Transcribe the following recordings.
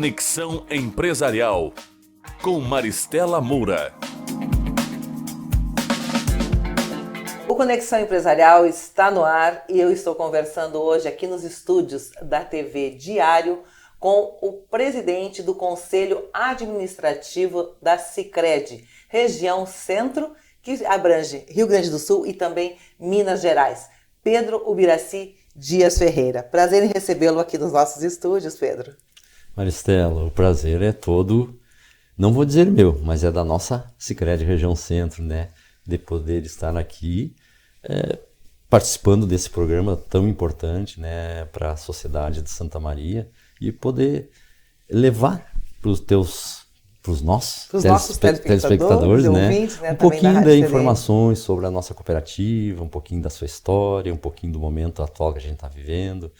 Conexão Empresarial, com Maristela Moura. O Conexão Empresarial está no ar e eu estou conversando hoje aqui nos estúdios da TV Diário com o presidente do Conselho Administrativo da Sicredi, região Centro, que abrange Rio Grande do Sul e também Minas Gerais, Pedro Ubiraci Dias Ferreira. Prazer em recebê-lo aqui nos nossos estúdios, Pedro. Maristela, o prazer é todo, não vou dizer meu, mas é da nossa Sicredi Região Centro, né? De poder estar aqui participando desse programa tão importante, né, para a sociedade de Santa Maria e poder levar para os nossos telespectadores, né, ouvintes, né, um pouquinho de informações sobre a nossa cooperativa, um pouquinho da sua história, um pouquinho do momento atual que a gente está vivendo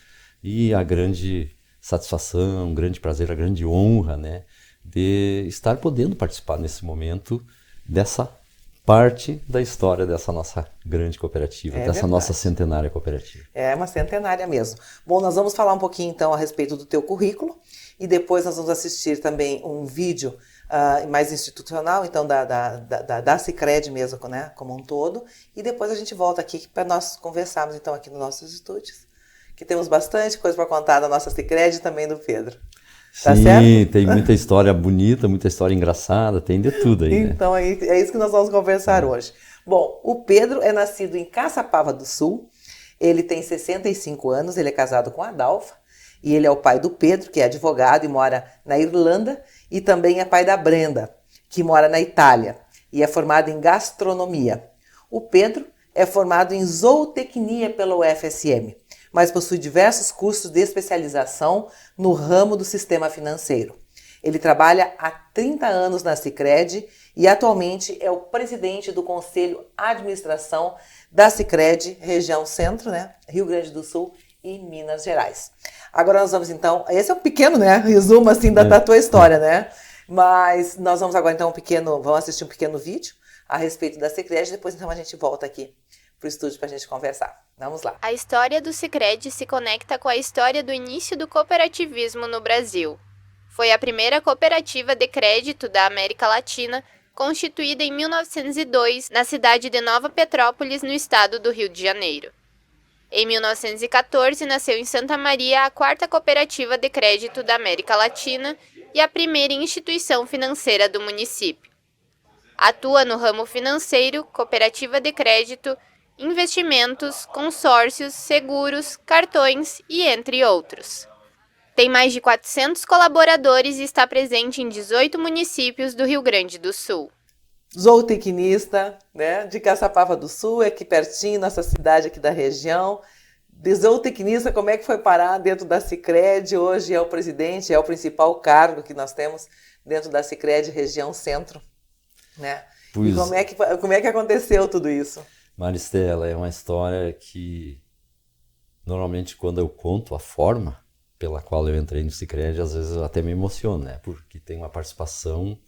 e a grande satisfação, um grande prazer, a grande honra, né, de estar podendo participar nesse momento dessa parte da história dessa nossa grande cooperativa, dessa verdade. Nossa centenária cooperativa. É uma centenária mesmo. Bom, nós vamos falar um pouquinho então a respeito do teu currículo e depois nós vamos assistir também um vídeo mais institucional, então da Sicredi mesmo, né, como um todo, e depois a gente volta aqui para nós conversarmos então aqui nos nossos estúdios, que temos bastante coisa para contar da nossa Sicredi e também do Pedro. Tá Sim, certo? Tem muita história bonita, muita história engraçada, tem de tudo aí, né? Então é isso que nós vamos conversar hoje. Bom, o Pedro é nascido em Caçapava do Sul, ele tem 65 anos, ele é casado com a Adalfa, e ele é o pai do Pedro, que é advogado e mora na Irlanda, e também é pai da Brenda, que mora na Itália, e é formado em gastronomia. O Pedro é formado em zootecnia pela UFSM, mas possui diversos cursos de especialização no ramo do sistema financeiro. Ele trabalha há 30 anos na Sicredi e atualmente é o presidente do Conselho Administração da Sicredi, região Centro, né, Rio Grande do Sul e Minas Gerais. Agora nós vamos então, esse é um pequeno, né, resumo assim da tua história, né? Mas nós vamos agora então vamos assistir um pequeno vídeo a respeito da Sicredi, depois então a gente volta aqui para o estúdio para a gente conversar. Vamos lá. A história do Sicredi se conecta com a história do início do cooperativismo no Brasil. Foi a primeira cooperativa de crédito da América Latina, constituída em 1902 na cidade de Nova Petrópolis, no estado do Rio de Janeiro. Em 1914, nasceu em Santa Maria a quarta cooperativa de crédito da América Latina e a primeira instituição financeira do município. Atua no ramo financeiro, cooperativa de crédito, investimentos, consórcios, seguros, cartões e entre outros. Tem mais de 400 colaboradores e está presente em 18 municípios do Rio Grande do Sul. Zootecnista, né, de Caçapava do Sul, é aqui pertinho, nossa cidade aqui da região. De zootecnista, como é que foi parar dentro da Sicredi? Hoje é o presidente, é o principal cargo que nós temos dentro da Sicredi, região Centro, né? E como é que aconteceu tudo isso? Maristela, é uma história que normalmente quando eu conto a forma pela qual eu entrei no Sicredi, às vezes eu até me emociono, né? Porque tem uma participação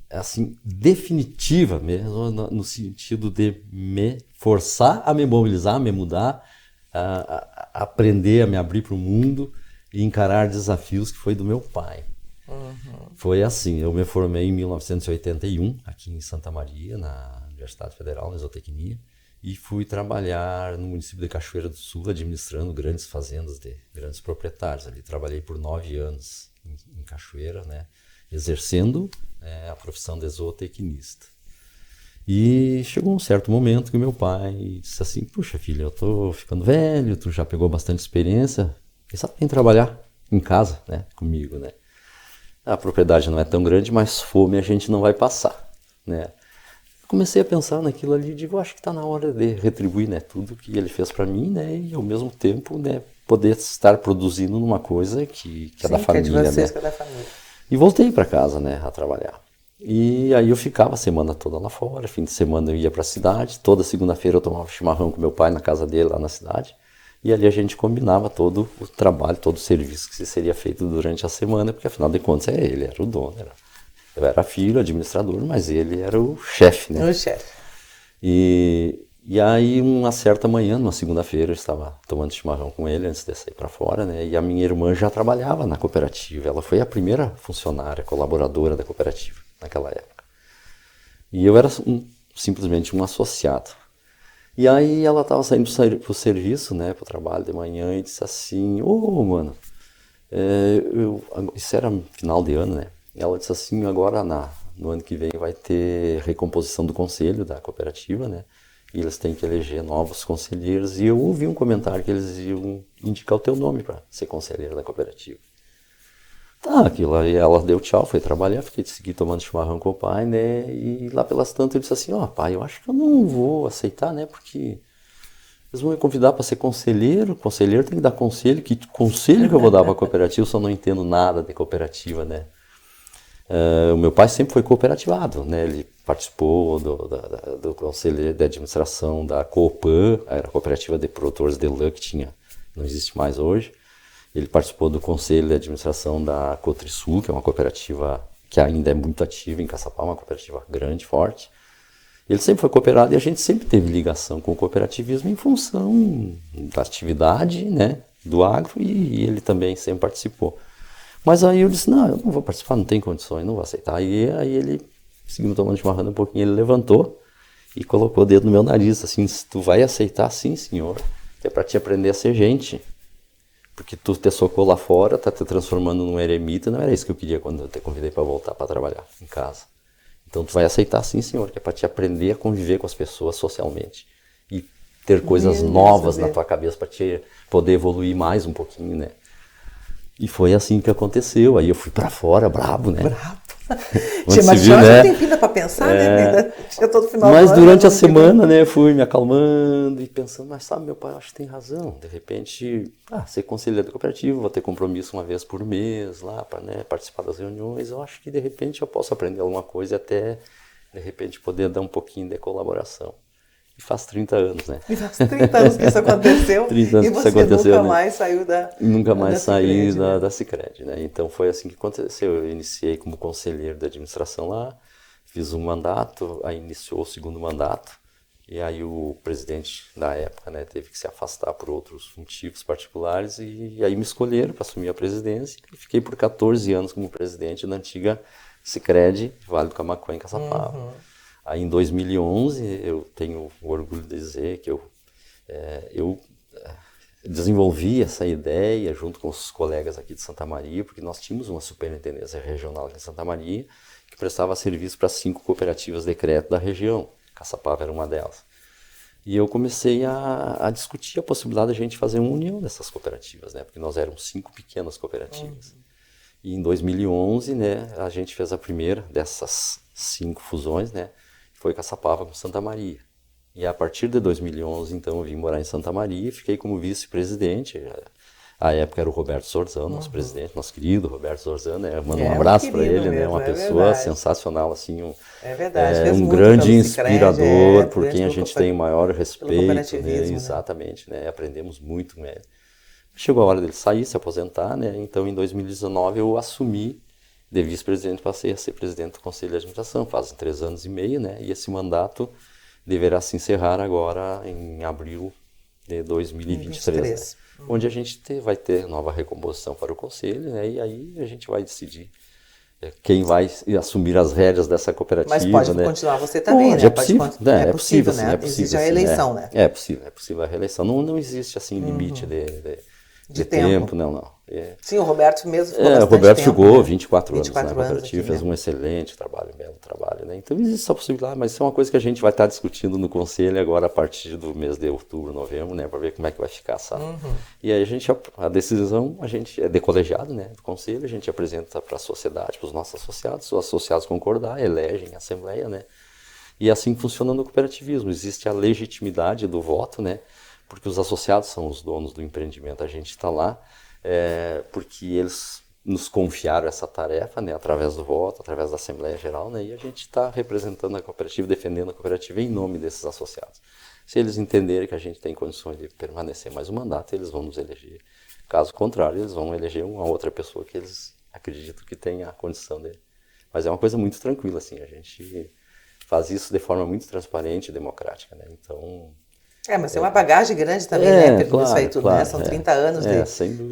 assim, definitiva mesmo, no sentido de me forçar a me mobilizar, a me mudar, a aprender, a me abrir para o mundo e encarar desafios que foi do meu pai. Uhum. Foi assim, eu me formei em 1981, aqui em Santa Maria, na Universidade Federal, na Zootecnia, e fui trabalhar no município de Cachoeira do Sul, administrando grandes fazendas de grandes proprietários. Ali trabalhei por 9 anos em Cachoeira, né, exercendo a profissão de zootecnista. E chegou um certo momento que meu pai disse assim: puxa filho, eu tô ficando velho, tu já pegou bastante experiência, quem sabe vem trabalhar em casa, né, comigo, né? A propriedade não é tão grande, mas fome a gente não vai passar, né? Comecei a pensar naquilo ali e digo, acho que está na hora de retribuir, né, tudo que ele fez para mim, né, e ao mesmo tempo, né, poder estar produzindo numa coisa que é da família, que é de vocês, né? Que é da família. E voltei para casa, né, a trabalhar. E aí eu ficava a semana toda lá fora, fim de semana eu ia para a cidade, toda segunda-feira eu tomava chimarrão com meu pai na casa dele lá na cidade, e ali a gente combinava todo o trabalho, todo o serviço que seria feito durante a semana, porque afinal de contas ele era o dono, eu era filho, administrador, mas ele era o chefe, né? O chefe. E E aí, uma certa manhã, numa segunda-feira, eu estava tomando chimarrão com ele antes de sair para fora, né? E a minha irmã já trabalhava na cooperativa. Ela foi a primeira funcionária, colaboradora da cooperativa naquela época. E eu era simplesmente um associado. E aí ela estava saindo para o serviço, né, para o trabalho de manhã, e disse assim, mano, isso era final de ano, né? E ela disse assim, agora no ano que vem vai ter recomposição do conselho da cooperativa, né? E eles têm que eleger novos conselheiros. E eu ouvi um comentário que eles iam indicar o teu nome para ser conselheiro da cooperativa. Tá, aquilo aí, ela deu tchau, foi trabalhar, segui tomando chimarrão com o pai, né? E lá pelas tantas eu disse assim, pai, eu acho que eu não vou aceitar, né? Porque eles vão me convidar para ser conselheiro tem que dar conselho, que conselho que eu vou dar para a cooperativa se eu não entendo nada de cooperativa, né? O meu pai sempre foi cooperativado, né? Ele participou do conselho de administração da Copan, era a cooperativa de produtores de lã que não existe mais hoje. Ele participou do conselho de administração da Cotrisul, que é uma cooperativa que ainda é muito ativa em Caçapava, uma cooperativa grande, forte. Ele sempre foi cooperado e a gente sempre teve ligação com o cooperativismo em função da atividade, né, do agro, e ele também sempre participou. Mas aí eu disse, não, eu não vou participar, não tem condições, não vou aceitar. Aí ele, seguindo tomando chimarrão um pouquinho, ele levantou e colocou o dedo no meu nariz, assim, tu vai aceitar? Sim, senhor, que é para te aprender a ser gente. Porque tu te socou lá fora, tá te transformando num eremita, não era isso que eu queria quando eu te convidei para voltar para trabalhar em casa. Então tu vai aceitar sim, senhor, que é para te aprender a conviver com as pessoas socialmente. E ter coisas novas na tua cabeça para te poder evoluir mais um pouquinho, né? E foi assim que aconteceu. Aí eu fui para fora, brabo, né? Brabo. Mas tinha um tempinho para pensar, né? Tinha todo final mas durante a semana, né, fui me acalmando e pensando, mas sabe, meu pai, acho que tem razão. De repente, ser conselheiro da cooperativa, vou ter compromisso uma vez por mês lá para, né, participar das reuniões. Eu acho que de repente eu posso aprender alguma coisa e até, de repente, poder dar um pouquinho de colaboração. E faz 30 anos, né? E faz 30 anos que isso aconteceu. 30 anos e você nunca mais saiu Nunca mais saí da Sicredi, né? Então foi assim que aconteceu. Eu iniciei como conselheiro da administração lá, fiz um mandato, aí iniciou o segundo mandato, e aí o presidente da época, né, teve que se afastar por outros motivos particulares, e aí me escolheram para assumir a presidência, e fiquei por 14 anos como presidente da antiga Sicredi, Vale do Camaquã, em Caçapava. Aí em 2011 eu tenho o orgulho de dizer que eu desenvolvi essa ideia junto com os colegas aqui de Santa Maria, porque nós tínhamos uma superintendência regional aqui em Santa Maria que prestava serviço para 5 cooperativas de crédito da região. Caçapava era uma delas. E eu comecei a discutir a possibilidade de a gente fazer uma união dessas cooperativas, né? Porque nós éramos 5 pequenas cooperativas. E em 2011, né, a gente fez a primeira dessas 5 fusões, né? Foi Caçapava com Santa Maria. E a partir de 2011, então, eu vim morar em Santa Maria e fiquei como vice-presidente. À época era o Roberto Sorzano, nosso presidente, nosso querido Roberto Sorzano, né? Mando um abraço para ele, né? Uma pessoa sensacional, assim, um grande inspirador, por quem a gente tem o maior respeito, né? Exatamente, né? Aprendemos muito com ele. Chegou a hora dele sair, se aposentar, né? Então, em 2019, eu assumi de vice-presidente, passei a ser presidente do Conselho de Administração, fazem 3 anos e meio, né? E esse mandato deverá se encerrar agora em abril de 2023, né? Onde a gente vai ter nova recomposição para o Conselho, né? E aí a gente vai decidir quem vai assumir as rédeas dessa cooperativa. Mas pode, né, continuar você também, né? É possível, é possível, né? Existe a reeleição, né? É possível a reeleição. Não existe, assim, limite de tempo, não. Sim, o Roberto mesmo ficou bastante tempo. O Roberto ficou, né? 24 anos na aqui, cooperativa, fez né? um excelente trabalho, um belo trabalho, né? Então existe essa possibilidade, mas isso é uma coisa que a gente vai estar discutindo no Conselho agora a partir do mês de outubro, novembro, né? Para ver como é que vai ficar, sabe? E aí a decisão, a gente é de colegiado, né? Do Conselho, a gente apresenta para a sociedade, para os nossos associados, os associados concordar, elegem a Assembleia, né? E assim funciona no cooperativismo, existe a legitimidade do voto, né? Porque os associados são os donos do empreendimento, a gente está lá porque eles nos confiaram essa tarefa, né, através do voto, através da Assembleia Geral, né, e a gente está representando a cooperativa, defendendo a cooperativa em nome desses associados. Se eles entenderem que a gente tem condições de permanecer mais um mandato, eles vão nos eleger. Caso contrário, eles vão eleger uma outra pessoa que eles acreditam que tenha a condição dele. Mas é uma coisa muito tranquila, assim, a gente faz isso de forma muito transparente e democrática, né? Então... Mas tem uma bagagem grande também, né, Pedro? Claro, isso aí tudo, claro, né? São 30 anos de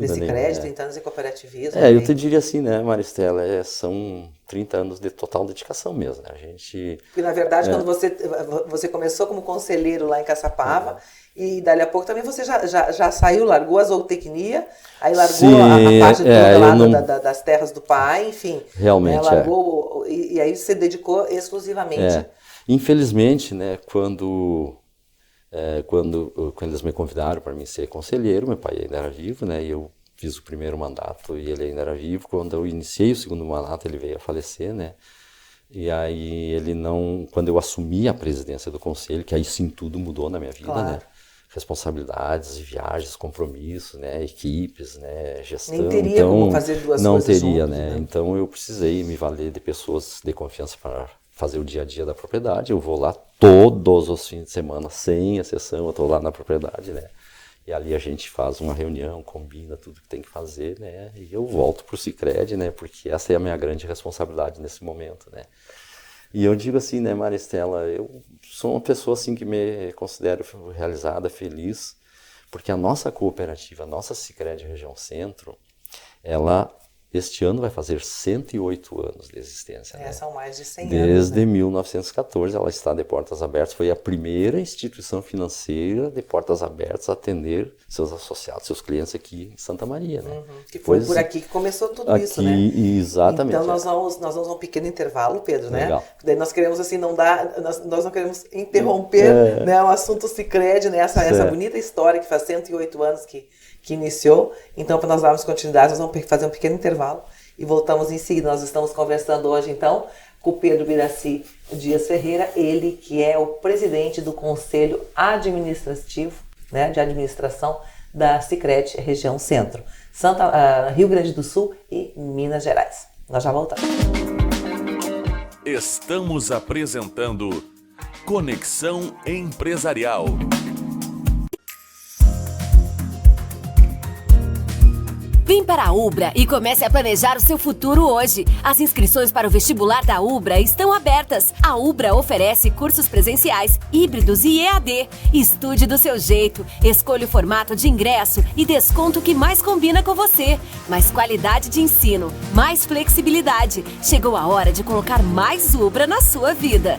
Sicredi, 30 anos de cooperativismo. eu te diria assim, né, Maristela, são 30 anos de total dedicação mesmo, né? A gente... Porque, na verdade, quando você começou como conselheiro lá em Caçapava, e dali a pouco também você já saiu, largou a zootecnia, aí largou a parte toda lá das terras do pai, enfim. Realmente, largou, e aí você dedicou exclusivamente. Infelizmente, né, quando eles me convidaram para mim ser conselheiro, meu pai ainda era vivo, né, e eu fiz o primeiro mandato e ele ainda era vivo. Quando eu iniciei o segundo mandato, ele veio a falecer, né, e aí quando eu assumi a presidência do conselho, que aí sim tudo mudou na minha vida, claro, né, responsabilidades, viagens, compromissos, né, equipes, né, gestão. Nem teria como fazer duas não coisas teria, juntos, né, então eu precisei me valer de pessoas de confiança para fazer o dia a dia da propriedade. Eu vou lá todos os fins de semana, sem exceção, eu estou lá na propriedade, né? E ali a gente faz uma reunião, combina tudo que tem que fazer, né? E eu volto para o Sicredi, né? Porque essa é a minha grande responsabilidade nesse momento, né? E eu digo assim, né, Maristela, eu sou uma pessoa assim que me considero realizada, feliz, porque a nossa cooperativa, a nossa Sicredi Região Centro, ela... Este ano vai fazer 108 anos de existência. Né? São mais de 100 anos. Desde 1914 ela está de portas abertas. Foi a primeira instituição financeira de portas abertas a atender seus associados, seus clientes aqui em Santa Maria. Né? Que foi por aqui que começou tudo isso, né? Exatamente. Então nós vamos a um pequeno intervalo, Pedro, né? Legal. Daí nós queremos assim, nós não queremos interromper né, o assunto Sicredi, né? Essa bonita história que faz 108 anos que iniciou. Então, para nós darmos continuidade, nós vamos fazer um pequeno intervalo e voltamos em seguida. Nós estamos conversando hoje, então, com o Pedro Biraci Dias Ferreira, ele que é o presidente do Conselho Administrativo, né, de Administração da Sicredi Região Centro, Rio Grande do Sul e Minas Gerais. Nós já voltamos. Estamos apresentando Conexão Empresarial. Vem para a Ubra e comece a planejar o seu futuro hoje. As inscrições para o vestibular da Ubra estão abertas. A Ubra oferece cursos presenciais, híbridos e EAD. Estude do seu jeito, escolha o formato de ingresso e desconto que mais combina com você. Mais qualidade de ensino, mais flexibilidade. Chegou a hora de colocar mais Ubra na sua vida.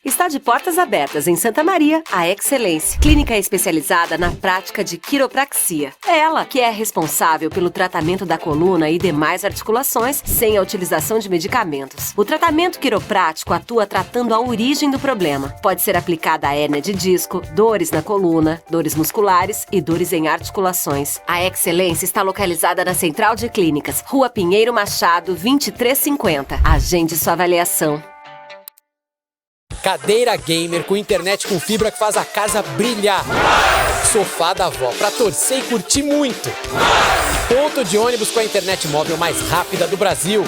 Está de portas abertas em Santa Maria, a Excelência, clínica especializada na prática de quiropraxia. É ela que é responsável pelo tratamento da coluna e demais articulações sem a utilização de medicamentos. O tratamento quiroprático atua tratando a origem do problema. Pode ser aplicada a hérnia de disco, dores na coluna, dores musculares e dores em articulações. A Excelência está localizada na Central de Clínicas, Rua Pinheiro Machado, 2350. Agende sua avaliação. Cadeira gamer com internet com fibra que faz a casa brilhar. Sofá da avó pra torcer e curtir muito. Ponto de ônibus com a internet móvel mais rápida do Brasil.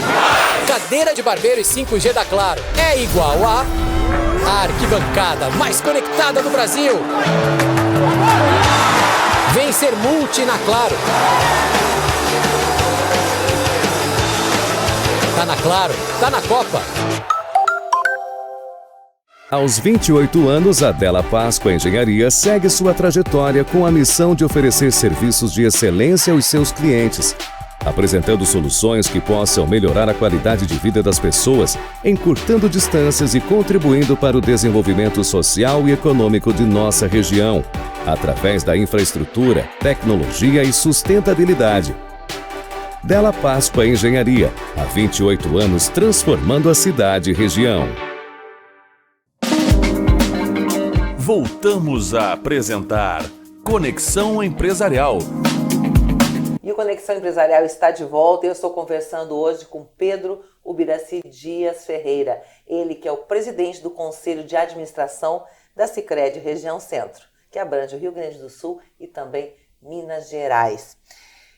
Cadeira de barbeiro e 5G da Claro. É igual a arquibancada mais conectada do Brasil. Vem ser multi na Claro. Tá na Claro, tá na Copa. Aos 28 anos, a Della Páscoa Engenharia segue sua trajetória com a missão de oferecer serviços de excelência aos seus clientes, apresentando soluções que possam melhorar a qualidade de vida das pessoas, encurtando distâncias e contribuindo para o desenvolvimento social e econômico de nossa região, através da infraestrutura, tecnologia e sustentabilidade. Della Páscoa Engenharia, há 28 anos transformando a cidade e região. Voltamos a apresentar Conexão Empresarial. E o Conexão Empresarial está de volta e eu estou conversando hoje com Pedro Biraci Dias Ferreira, ele que é o presidente do Conselho de Administração da Sicredi Região Centro, que abrange o Rio Grande do Sul e também Minas Gerais.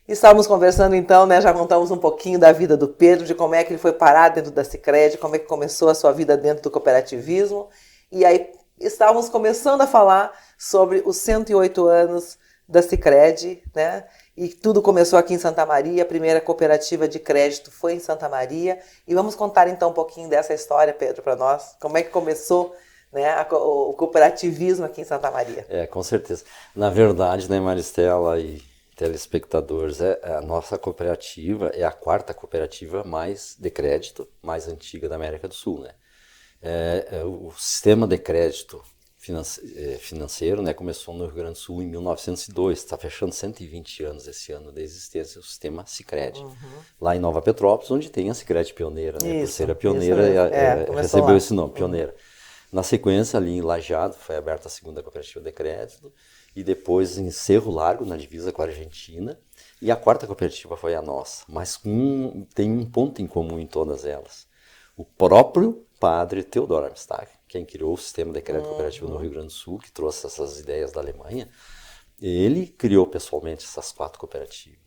Estávamos conversando então, né, já contamos um pouquinho da vida do Pedro, de como é que ele foi parar dentro da Sicredi, como é que começou a sua vida dentro do cooperativismo, e aí estávamos começando a falar sobre os 108 anos da Sicredi, né? e tudo começou aqui em Santa Maria, a primeira cooperativa de crédito foi em Santa Maria. E vamos contar então um pouquinho dessa história, Pedro, para nós. Como é que começou, né, o cooperativismo aqui em Santa Maria? Com certeza. Na verdade, né, Maristela e telespectadores, a nossa cooperativa é a 4ª cooperativa de crédito mais antiga da América do Sul, né? O sistema de crédito financeiro, né, começou no Rio Grande do Sul em 1902, está fechando 120 anos esse ano da existência do sistema Sicredi, lá em Nova Petrópolis, onde tem a Sicredi pioneira, né, por ser a pioneira, recebeu esse nome, pioneira. Na sequência, ali em Lajeado, foi aberta a 2ª cooperativa de crédito, e depois em Cerro Largo, na divisa com a Argentina, e a 4ª cooperativa foi a nossa, mas tem um ponto em comum em todas elas. O próprio padre Theodor Amstag, quem criou o sistema de crédito cooperativo no Rio Grande do Sul, que trouxe essas ideias da Alemanha, ele criou pessoalmente essas 4 cooperativas.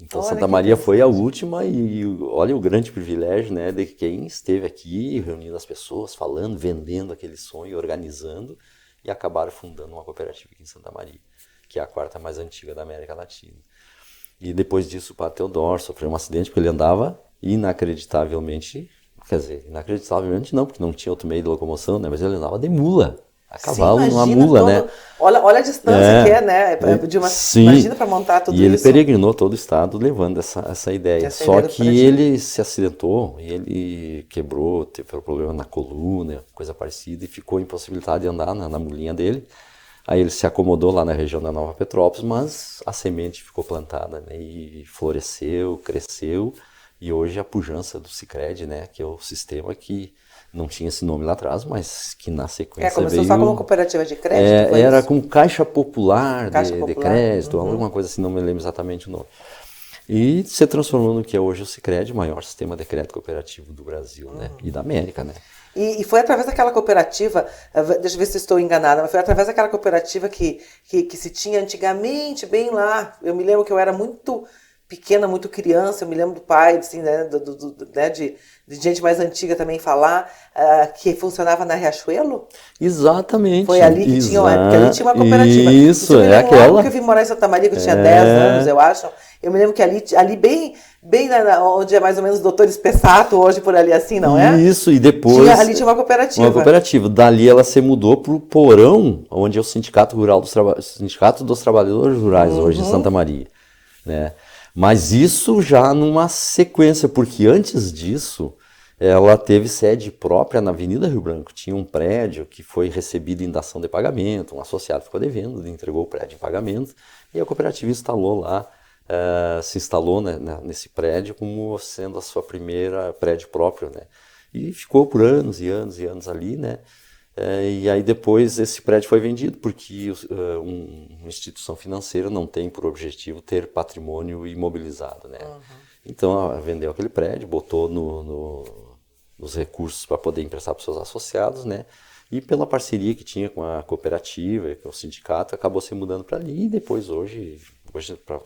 Então Santa Maria foi a última e olha o grande privilégio, né, de quem esteve aqui reunindo as pessoas, falando, vendendo aquele sonho, organizando e acabaram fundando uma cooperativa aqui em Santa Maria, que é a 4ª mais antiga da América Latina. E depois disso o padre Theodor sofreu um acidente porque ele andava inacreditavelmente. Quer dizer, inacreditavelmente não, porque não tinha outro meio de locomoção, né? Mas ele andava de mula, a cavalo, numa mula, né? Olha a distância que é, né? Imagina para montar tudo isso. E ele peregrinou todo o estado levando essa ideia. Só que ele se acidentou, e ele quebrou, teve um problema na coluna, coisa parecida, e ficou impossibilitado de andar na mulinha dele. Aí ele se acomodou lá na região da Nova Petrópolis, mas a semente ficou plantada, né? E floresceu, cresceu. E hoje a pujança do Sicredi, né, que é o sistema que não tinha esse nome lá atrás, mas que na sequência começou veio... só como cooperativa de crédito? Era com Caixa Popular, de crédito, alguma coisa assim, não me lembro exatamente o nome. E se transformou no que é hoje o Sicredi, o maior sistema de crédito cooperativo do Brasil, né, e da América, né. E foi através daquela cooperativa, deixa eu ver se estou enganada, mas foi através daquela cooperativa que se tinha antigamente, bem lá. Eu me lembro que eu era muito pequena, muito criança, eu me lembro do pai, assim, né, de gente mais antiga também falar, que funcionava na Riachuelo? Foi Foi ali que tinha, porque ali tinha uma cooperativa. Isso, aquela. Que eu vim morar em Santa Maria, que eu tinha 10 anos, eu acho. Eu me lembro que ali bem onde é mais ou menos o Doutor Espessato, hoje por ali assim, não é? Isso, e depois... ali tinha uma cooperativa. Uma cooperativa. Dali ela se mudou para o Porão, onde é o Sindicato dos Trabalhadores Rurais, hoje em Santa Maria, né? Mas isso já numa sequência, porque antes disso, ela teve sede própria na Avenida Rio Branco. Tinha um prédio que foi recebido em dação de pagamento, um associado ficou devendo, entregou o prédio em pagamento, e a cooperativa instalou lá, se instalou, né, nesse prédio como sendo a sua primeira prédio próprio, né? E ficou por anos e anos e anos ali, né? E aí depois esse prédio foi vendido porque uma instituição financeira não tem por objetivo ter patrimônio imobilizado, né? Então ela vendeu aquele prédio, botou nos recursos para poder emprestar para os seus associados, né? E pela parceria que tinha com a cooperativa, com o sindicato, acabou se mudando para ali e depois hoje para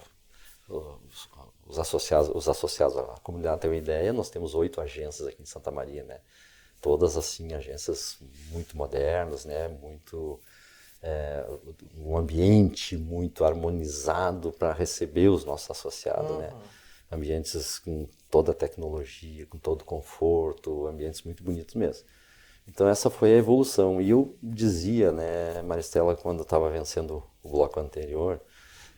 os associados à comunidade ter uma ideia, nós temos 8 agências aqui em Santa Maria, né? Todas assim agências muito modernas, né? Muito um ambiente muito harmonizado para receber os nossos associados, né? Ambientes com toda a tecnologia, com todo o conforto, ambientes muito bonitos mesmo. Então essa foi a evolução. E eu dizia, né, Maristela, quando eu estava vencendo o bloco anterior,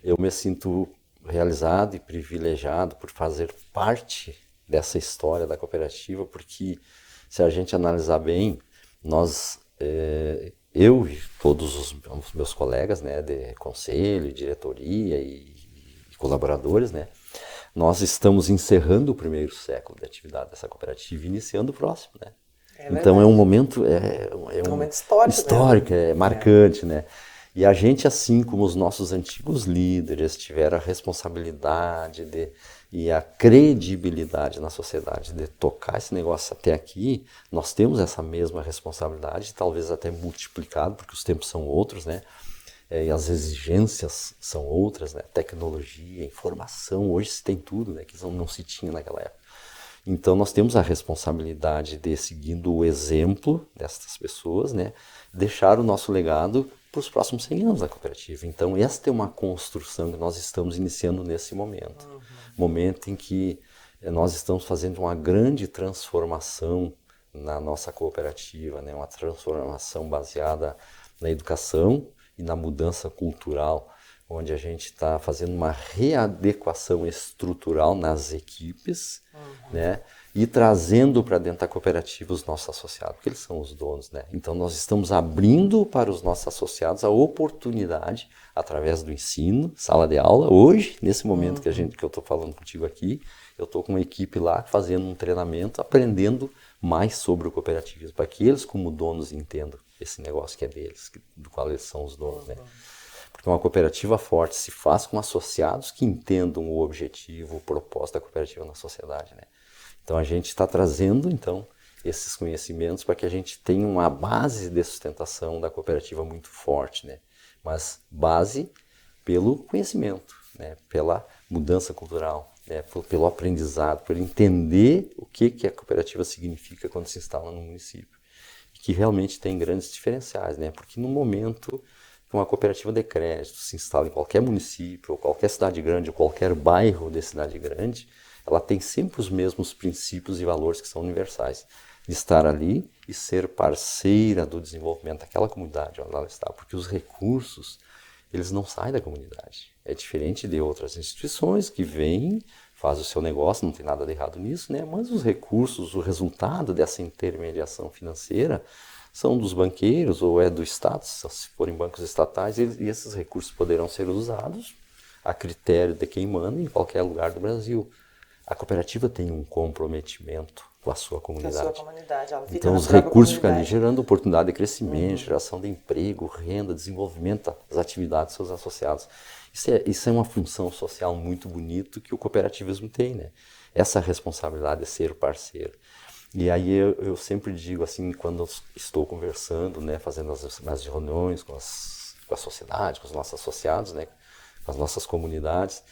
eu me sinto realizado e privilegiado por fazer parte dessa história da cooperativa, porque se a gente analisar bem, eu e todos os meus colegas, né, de conselho, diretoria e colaboradores, né, nós estamos encerrando o primeiro século de atividade dessa cooperativa e iniciando o próximo, né? Então é um momento, um momento histórico, é marcante, né? E a gente, assim como os nossos antigos líderes, tiveram a responsabilidade e a credibilidade na sociedade de tocar esse negócio até aqui, nós temos essa mesma responsabilidade, talvez até multiplicado, porque os tempos são outros, né? E as exigências são outras, né? Tecnologia, informação, hoje se tem tudo, né? Que não se tinha naquela época. Então nós temos a responsabilidade de, seguindo o exemplo destas pessoas, né, deixar o nosso legado para os próximos 100 anos da cooperativa. Então esta é uma construção que nós estamos iniciando nesse momento. Momento em que nós estamos fazendo uma grande transformação na nossa cooperativa, né, uma transformação baseada na educação e na mudança cultural, onde a gente está fazendo uma readequação estrutural nas equipes, né? E trazendo para dentro da cooperativa os nossos associados, porque eles são os donos, né? Então nós estamos abrindo para os nossos associados a oportunidade, através do ensino, sala de aula. Hoje, nesse momento que eu estou falando contigo aqui, eu estou com uma equipe lá fazendo um treinamento, aprendendo mais sobre o cooperativismo, para que eles, como donos, entendam esse negócio que é deles, do qual eles são os donos, né? Porque uma cooperativa forte se faz com associados que entendam o objetivo, o propósito da cooperativa na sociedade, né? Então a gente está trazendo então esses conhecimentos para que a gente tenha uma base de sustentação da cooperativa muito forte, né? Mas base pelo conhecimento, né? Pela mudança cultural, né? Pelo aprendizado, por entender o que a cooperativa significa quando se instala no município. E que realmente tem grandes diferenciais, né? Porque no momento que uma cooperativa de crédito se instala em qualquer município, ou qualquer cidade grande, ou qualquer bairro de cidade grande, ela tem sempre os mesmos princípios e valores que são universais. De estar ali e ser parceira do desenvolvimento daquela comunidade onde ela está. Porque os recursos, eles não saem da comunidade. É diferente de outras instituições que vêm, fazem o seu negócio, não tem nada de errado nisso, né? Mas os recursos, o resultado dessa intermediação financeira são dos banqueiros ou é do Estado, se forem bancos estatais, e esses recursos poderão ser usados a critério de quem manda em qualquer lugar do Brasil. A cooperativa tem um comprometimento com a sua comunidade. Com a sua comunidade, ela fica então na os própria recursos ficam ali comunidade. gerando oportunidade de crescimento, geração de emprego, renda, desenvolvimento das atividades dos seus associados. Isso é uma função social muito bonita que o cooperativismo tem, né? Essa responsabilidade de ser parceiro. E aí eu sempre digo assim, quando eu estou conversando, né, fazendo as reuniões com a sociedade, com os nossos associados, né, com as nossas comunidades,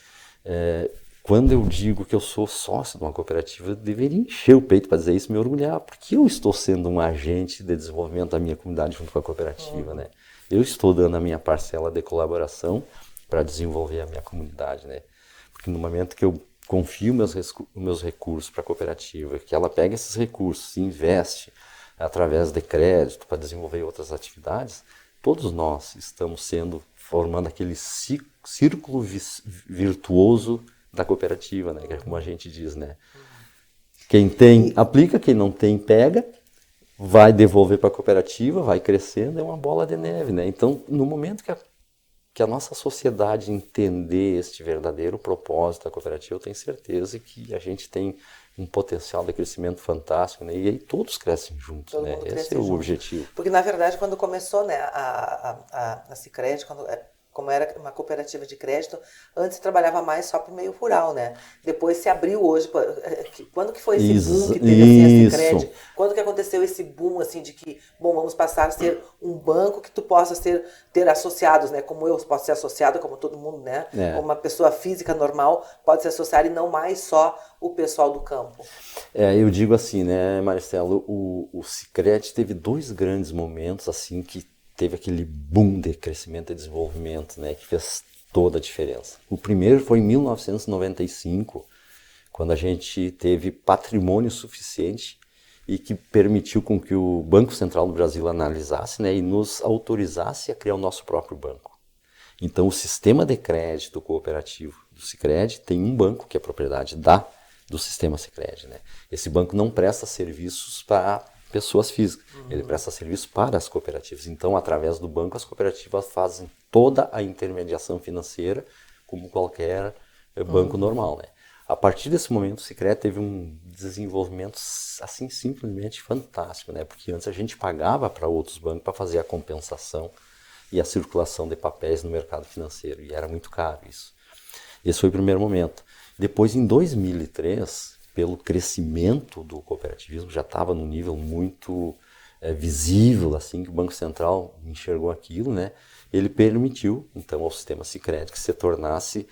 quando eu digo que eu sou sócio de uma cooperativa, eu deveria encher o peito para dizer isso e me orgulhar, porque eu estou sendo um agente de desenvolvimento da minha comunidade junto com a cooperativa, né? Eu estou dando a minha parcela de colaboração para desenvolver a minha comunidade, né? Porque no momento que eu confio meus recursos para a cooperativa, que ela pega esses recursos e investe através de crédito para desenvolver outras atividades, todos nós estamos formando aquele círculo virtuoso da cooperativa, né? Que é como a gente diz, né? Quem tem, aplica, quem não tem, pega, vai devolver para a cooperativa, vai crescendo, é uma bola de neve, né? Então, no momento que a nossa sociedade entender este verdadeiro propósito da cooperativa, eu tenho certeza que a gente tem um potencial de crescimento fantástico, né? E aí todos crescem juntos, né? Esse é o objetivo. Porque, na verdade, quando começou, né, a Sicredi, como era uma cooperativa de crédito, antes trabalhava mais só para o meio rural, né? Depois se abriu hoje. Quando que foi esse boom que teve assim, a Sicredi? Quando que aconteceu esse boom assim de que, bom, vamos passar a ser um banco que tu possa ter associados, né? Como eu posso ser associada, como todo mundo, né? Como uma pessoa física normal pode se associar e não mais só o pessoal do campo. Eu digo assim, né, Marcelo, o Sicredi teve dois grandes momentos assim que teve aquele boom de crescimento e desenvolvimento, né, que fez toda a diferença. O primeiro foi em 1995, quando a gente teve patrimônio suficiente e que permitiu com que o Banco Central do Brasil analisasse, né, e nos autorizasse a criar o nosso próprio banco. Então, o sistema de crédito cooperativo do Sicredi tem um banco que é propriedade do sistema Sicredi, né? Esse banco não presta serviços para pessoas físicas, ele presta serviço para as cooperativas. Então, através do banco, as cooperativas fazem toda a intermediação financeira como qualquer banco normal, né? A partir desse momento, o Sicredi teve um desenvolvimento assim simplesmente fantástico, né? Porque antes a gente pagava para outros bancos para fazer a compensação e a circulação de papéis no mercado financeiro, e era muito caro isso. Esse foi o primeiro momento. Depois, em 2003, pelo crescimento do cooperativismo, já estava num nível muito visível, assim, que o Banco Central enxergou aquilo, né? ele permitiu, então, ao sistema Sicredi que se tornasse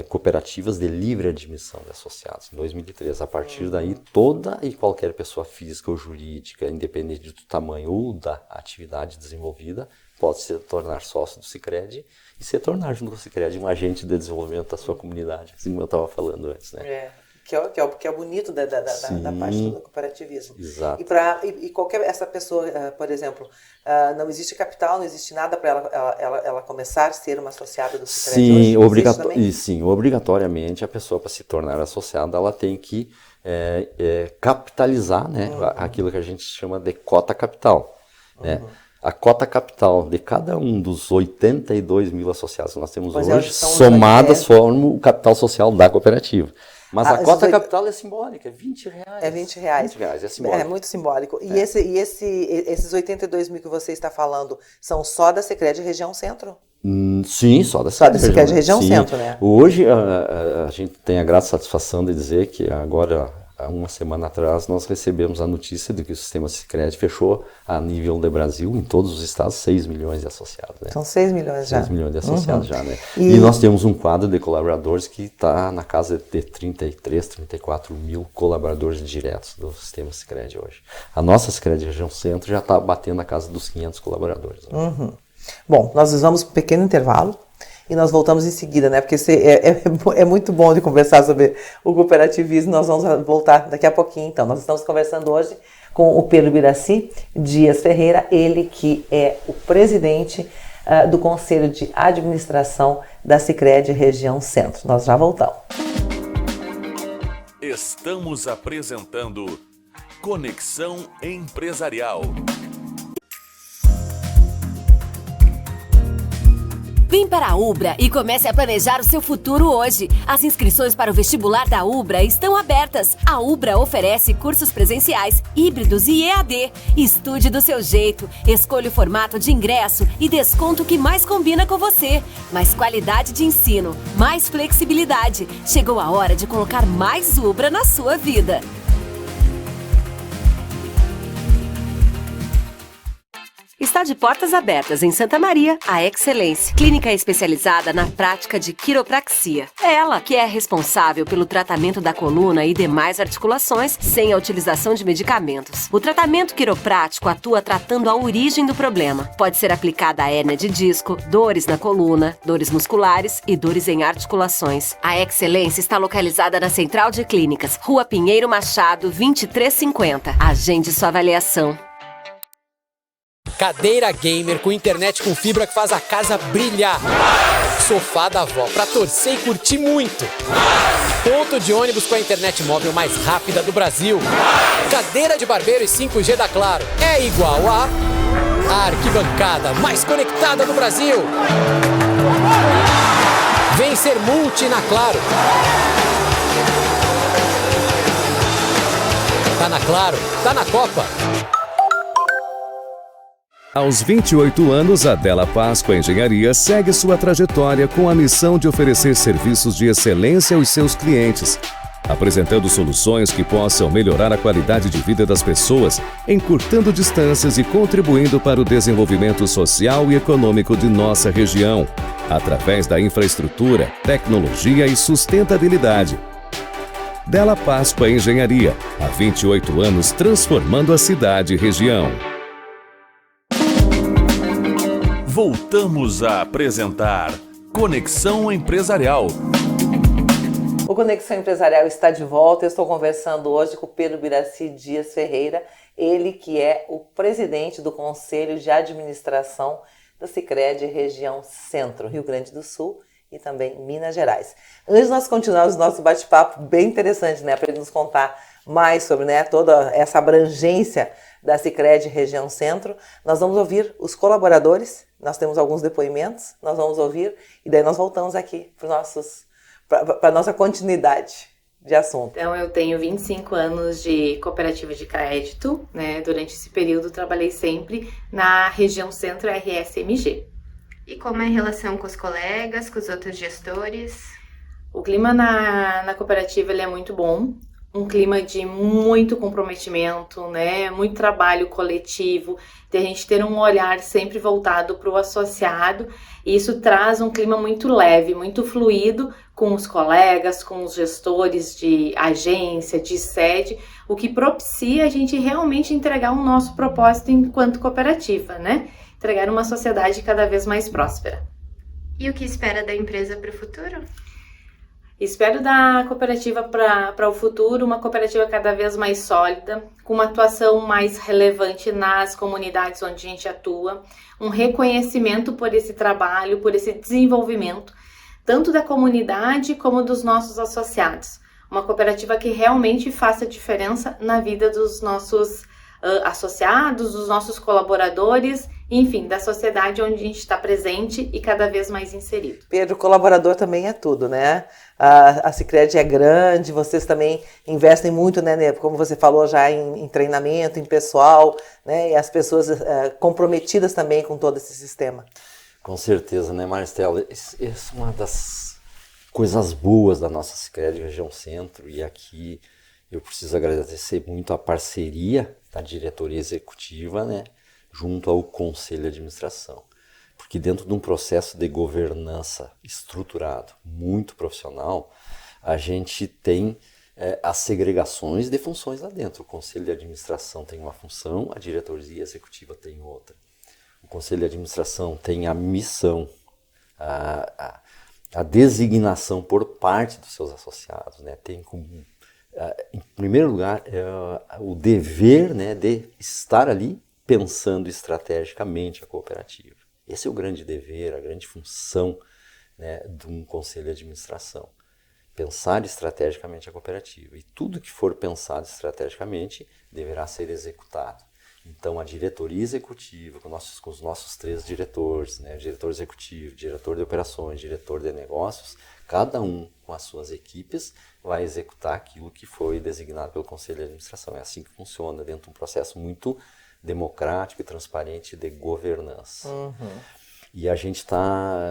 cooperativas de livre admissão de associados, em 2003. A partir daí, toda e qualquer pessoa física ou jurídica, independente do tamanho ou da atividade desenvolvida, pode se tornar sócio do Sicredi e se tornar, junto com o Sicredi, um agente de desenvolvimento da sua comunidade, assim como eu estava falando antes, né? Que é bonito da parte do cooperativismo. Exato. E qualquer essa pessoa, por exemplo, não existe capital, não existe nada para ela começar a ser uma associada do Sicredi. Sim, obrigatoriamente a pessoa, para se tornar associada, ela tem que capitalizar, né, aquilo que a gente chama de cota capital, né? A cota capital de cada um dos 82 mil associados que nós temos hoje, somadas, formam o capital social da cooperativa. Mas a cota capital é simbólica, é R$20. É R$20. R$20, é simbólico. É muito simbólico. E esses 82 mil que você está falando são só da Sicredi Região Centro? Sim, só da Sicredi Região Centro, né? Hoje a gente tem a grata satisfação de dizer que agora, há uma semana atrás, nós recebemos a notícia de que o sistema Sicredi fechou a nível de Brasil, em todos os estados, 6 milhões de associados. Né? São 6 milhões já. 6 milhões de associados já, né? E nós temos um quadro de colaboradores que está na casa de 33, 34 mil colaboradores diretos do sistema Sicredi hoje. A nossa Sicredi Região Centro já está batendo a casa dos 500 colaboradores. Né? Bom, nós vamos para um pequeno intervalo. E nós voltamos em seguida, né? Porque é muito bom de conversar sobre o cooperativismo. Nós vamos voltar daqui a pouquinho, então. Nós estamos conversando hoje com o Pedro Biraci Dias Ferreira, ele que é o presidente do Conselho de Administração da Sicredi Região Centro. Nós já voltamos. Estamos apresentando Conexão Empresarial. Vem para a Ubra e comece a planejar o seu futuro hoje. As inscrições para o vestibular da Ubra estão abertas. A Ubra oferece cursos presenciais, híbridos e EAD. Estude do seu jeito, escolha o formato de ingresso e desconto que mais combina com você. Mais qualidade de ensino, mais flexibilidade. Chegou a hora de colocar mais Ubra na sua vida. Está de portas abertas em Santa Maria, a Excelência, clínica especializada na prática de quiropraxia. É ela que é responsável pelo tratamento da coluna e demais articulações sem a utilização de medicamentos. O tratamento quiroprático atua tratando a origem do problema. Pode ser aplicada a hérnia de disco, dores na coluna, dores musculares e dores em articulações. A Excelência está localizada na Central de Clínicas, Rua Pinheiro Machado, 2350. Agende sua avaliação. Cadeira gamer com internet com fibra que faz a casa brilhar. Sofá da avó pra torcer e curtir muito. Ponto de ônibus com a internet móvel mais rápida do Brasil. Cadeira de barbeiro e 5G da Claro é igual a arquibancada mais conectada do Brasil. Vem ser multi na Claro. Tá na Claro, tá na Copa. Aos 28 anos, a Della Páscoa Engenharia segue sua trajetória com a missão de oferecer serviços de excelência aos seus clientes, apresentando soluções que possam melhorar a qualidade de vida das pessoas, encurtando distâncias e contribuindo para o desenvolvimento social e econômico de nossa região, através da infraestrutura, tecnologia e sustentabilidade. Della Páscoa Engenharia, há 28 anos transformando a cidade e região. Voltamos a apresentar Conexão Empresarial. O Conexão Empresarial está de volta. Eu estou conversando hoje com o Pedro Biraci Dias Ferreira, ele que é o presidente do Conselho de Administração da Sicredi Região Centro, Rio Grande do Sul e também Minas Gerais. Antes de nós continuarmos o nosso bate-papo bem interessante, né, para ele nos contar mais sobre, né, toda essa abrangência da Sicredi Região Centro, nós vamos ouvir os colaboradores, nós temos alguns depoimentos, nós vamos ouvir e daí nós voltamos aqui para a nossa continuidade de assunto. Então, eu tenho 25 anos de cooperativa de crédito, né? Durante esse período, trabalhei sempre na região Centro RSMG. E como é a relação com os colegas, com os outros gestores? O clima na cooperativa ele é muito bom. um clima de muito comprometimento, né? Muito trabalho coletivo, de a gente ter um olhar sempre voltado para o associado, e isso traz um clima muito leve, muito fluido com os colegas, com os gestores de agência, de sede, o que propicia a gente realmente entregar o nosso propósito enquanto cooperativa, né? Entregar uma sociedade cada vez mais próspera. E o que espera da empresa para o futuro? Espero da cooperativa para o futuro uma cooperativa cada vez mais sólida, com uma atuação mais relevante nas comunidades onde a gente atua, um reconhecimento por esse trabalho, por esse desenvolvimento, tanto da comunidade como dos nossos associados. Uma cooperativa que realmente faça diferença na vida dos nossos associados, dos nossos colaboradores, enfim, da sociedade onde a gente está presente e cada vez mais inserido. Pedro, colaborador também é tudo, né? A Sicredi é grande, vocês também investem muito, né, como você falou já, em treinamento, em pessoal, né? E as pessoas comprometidas também com todo esse sistema. Com certeza, né, Maristela? Essa é uma das coisas boas da nossa Sicredi Região Centro, e aqui eu preciso agradecer muito a parceria da diretoria executiva, né, junto ao conselho de administração. Porque dentro de um processo de governança estruturado, muito profissional, a gente tem as segregações de funções lá dentro. O conselho de administração tem uma função, a diretoria executiva tem outra. O conselho de administração tem a missão, a designação por parte dos seus associados, né? Tem como, em primeiro lugar, o dever, né, de estar ali pensando estrategicamente a cooperativa. Esse é o grande dever, a grande função, né, de um conselho de administração. Pensar estrategicamente a cooperativa. E tudo que for pensado estrategicamente deverá ser executado. Então, a diretoria executiva, com os nossos 3 diretores, né, diretor executivo, diretor de operações, diretor de negócios, cada um com as suas equipes vai executar aquilo que foi designado pelo conselho de administração. É assim que funciona, dentro de um processo muito democrático e transparente de governança. E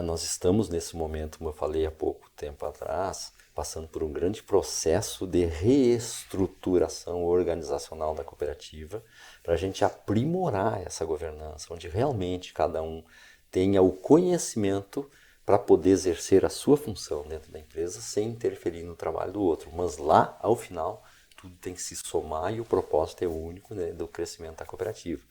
nós estamos nesse momento, como eu falei há pouco tempo atrás, passando por um grande processo de reestruturação organizacional da cooperativa, para a gente aprimorar essa governança, onde realmente cada um tenha o conhecimento para poder exercer a sua função dentro da empresa sem interferir no trabalho do outro. Mas lá, ao final, tudo tem que se somar e o propósito é único, né, do crescimento da cooperativa.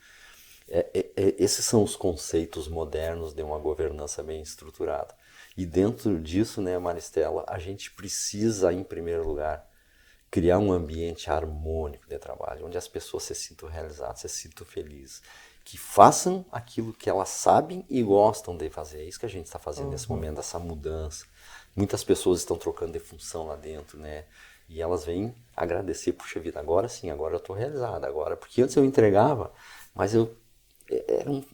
Esses são os conceitos modernos de uma governança bem estruturada. E dentro disso, né, Maristela, a gente precisa, em primeiro lugar, criar um ambiente harmônico de trabalho, onde as pessoas se sintam realizadas, se sintam felizes, que façam aquilo que elas sabem e gostam de fazer. É isso que a gente está fazendo nesse momento, essa mudança. Muitas pessoas estão trocando de função lá dentro, né? E elas vêm agradecer, puxa vida, agora sim, agora eu estou realizada, agora. Porque antes eu entregava, mas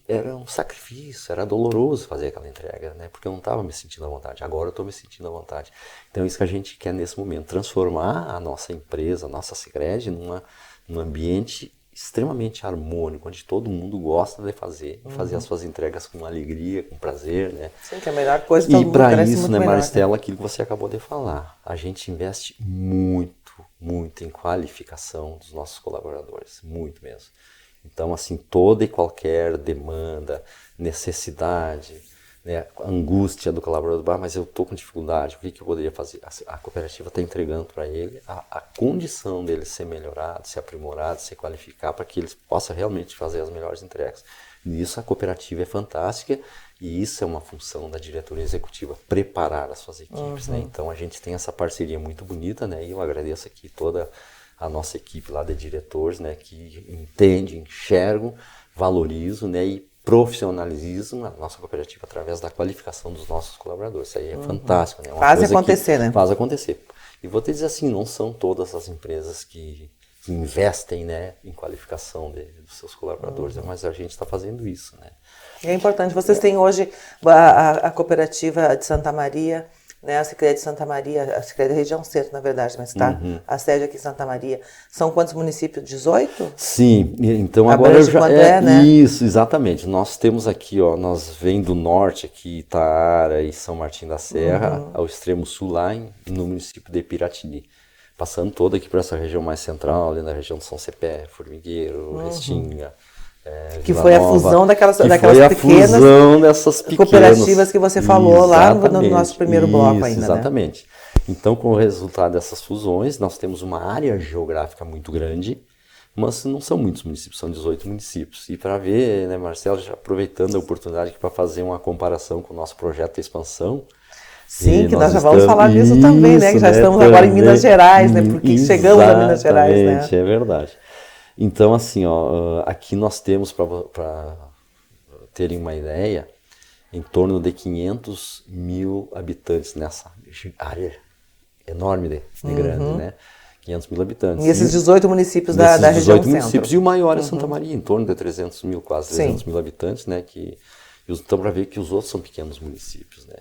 era um sacrifício, era doloroso fazer aquela entrega, né? Porque eu não estava me sentindo à vontade, agora eu estou me sentindo à vontade. Então é isso que a gente quer nesse momento, transformar a nossa empresa, a nossa Sicredi, num ambiente extremamente harmônico, onde todo mundo gosta de fazer, e fazer as suas entregas com alegria, com prazer, né? Sim, que é a melhor coisa. E para isso, né, Maristela, aquilo que você acabou de falar, a gente investe muito em qualificação dos nossos colaboradores, muito mesmo. Então, assim, toda e qualquer demanda, necessidade, né, angústia do colaborador, mas eu estou com dificuldade, o que eu poderia fazer? A cooperativa está entregando para ele a condição dele ser melhorado, ser aprimorado, se qualificar, para que ele possa realmente fazer as melhores entregas. Nisso a cooperativa é fantástica, e isso é uma função da diretoria executiva, preparar as suas equipes. Né? Então a gente tem essa parceria muito bonita, né? E eu agradeço aqui toda a nossa equipe lá de diretores, né, que entendem, enxergam, valorizam, né, e profissionalizam a nossa cooperativa através da qualificação dos nossos colaboradores. Isso aí é fantástico. Né? Faz acontecer, né? Faz acontecer. E vou te dizer assim, não são todas as empresas que investem, né, em qualificação dos seus colaboradores, mas a gente está fazendo isso. Né? É importante. Vocês têm hoje a cooperativa de Santa Maria, né, a Sicredi de Santa Maria, a Sicredi Região Centro, na verdade, mas está a sede aqui em Santa Maria. São quantos municípios? 18? Sim, então agora eu já... né? Isso, exatamente. Nós temos aqui, ó, nós vem do norte aqui, Itaara e São Martim da Serra, ao extremo sul lá no município de Piratini. passando toda aqui para essa região mais central, ali na região de São Cepé, Formigueiro, Restinga. Que Vila foi a Nova, fusão daquelas foi a pequenas fusão dessas pequenas cooperativas que você falou lá no Exatamente, nosso primeiro bloco ainda, né? Exatamente. Então, com o resultado dessas fusões, nós temos uma área geográfica muito grande, mas não são muitos municípios, são 18 municípios. E para ver, né, Marcelo, já aproveitando a oportunidade aqui para fazer uma comparação com o nosso projeto de expansão. Sim, que nós já vamos falar disso também, né? Que já estamos agora em Minas Gerais, né? Porque chegamos a Minas Gerais, né? Exatamente, é verdade. Então, assim, ó, aqui nós temos, para terem uma ideia, em torno de 500 mil habitantes nessa área enorme de grande, né? 500 mil habitantes. E esses 18 municípios da região 18 centro. municípios. E o maior é Santa Maria, em torno de 300 mil, quase 300 mil habitantes, né? Então, para ver que os outros são pequenos municípios, né?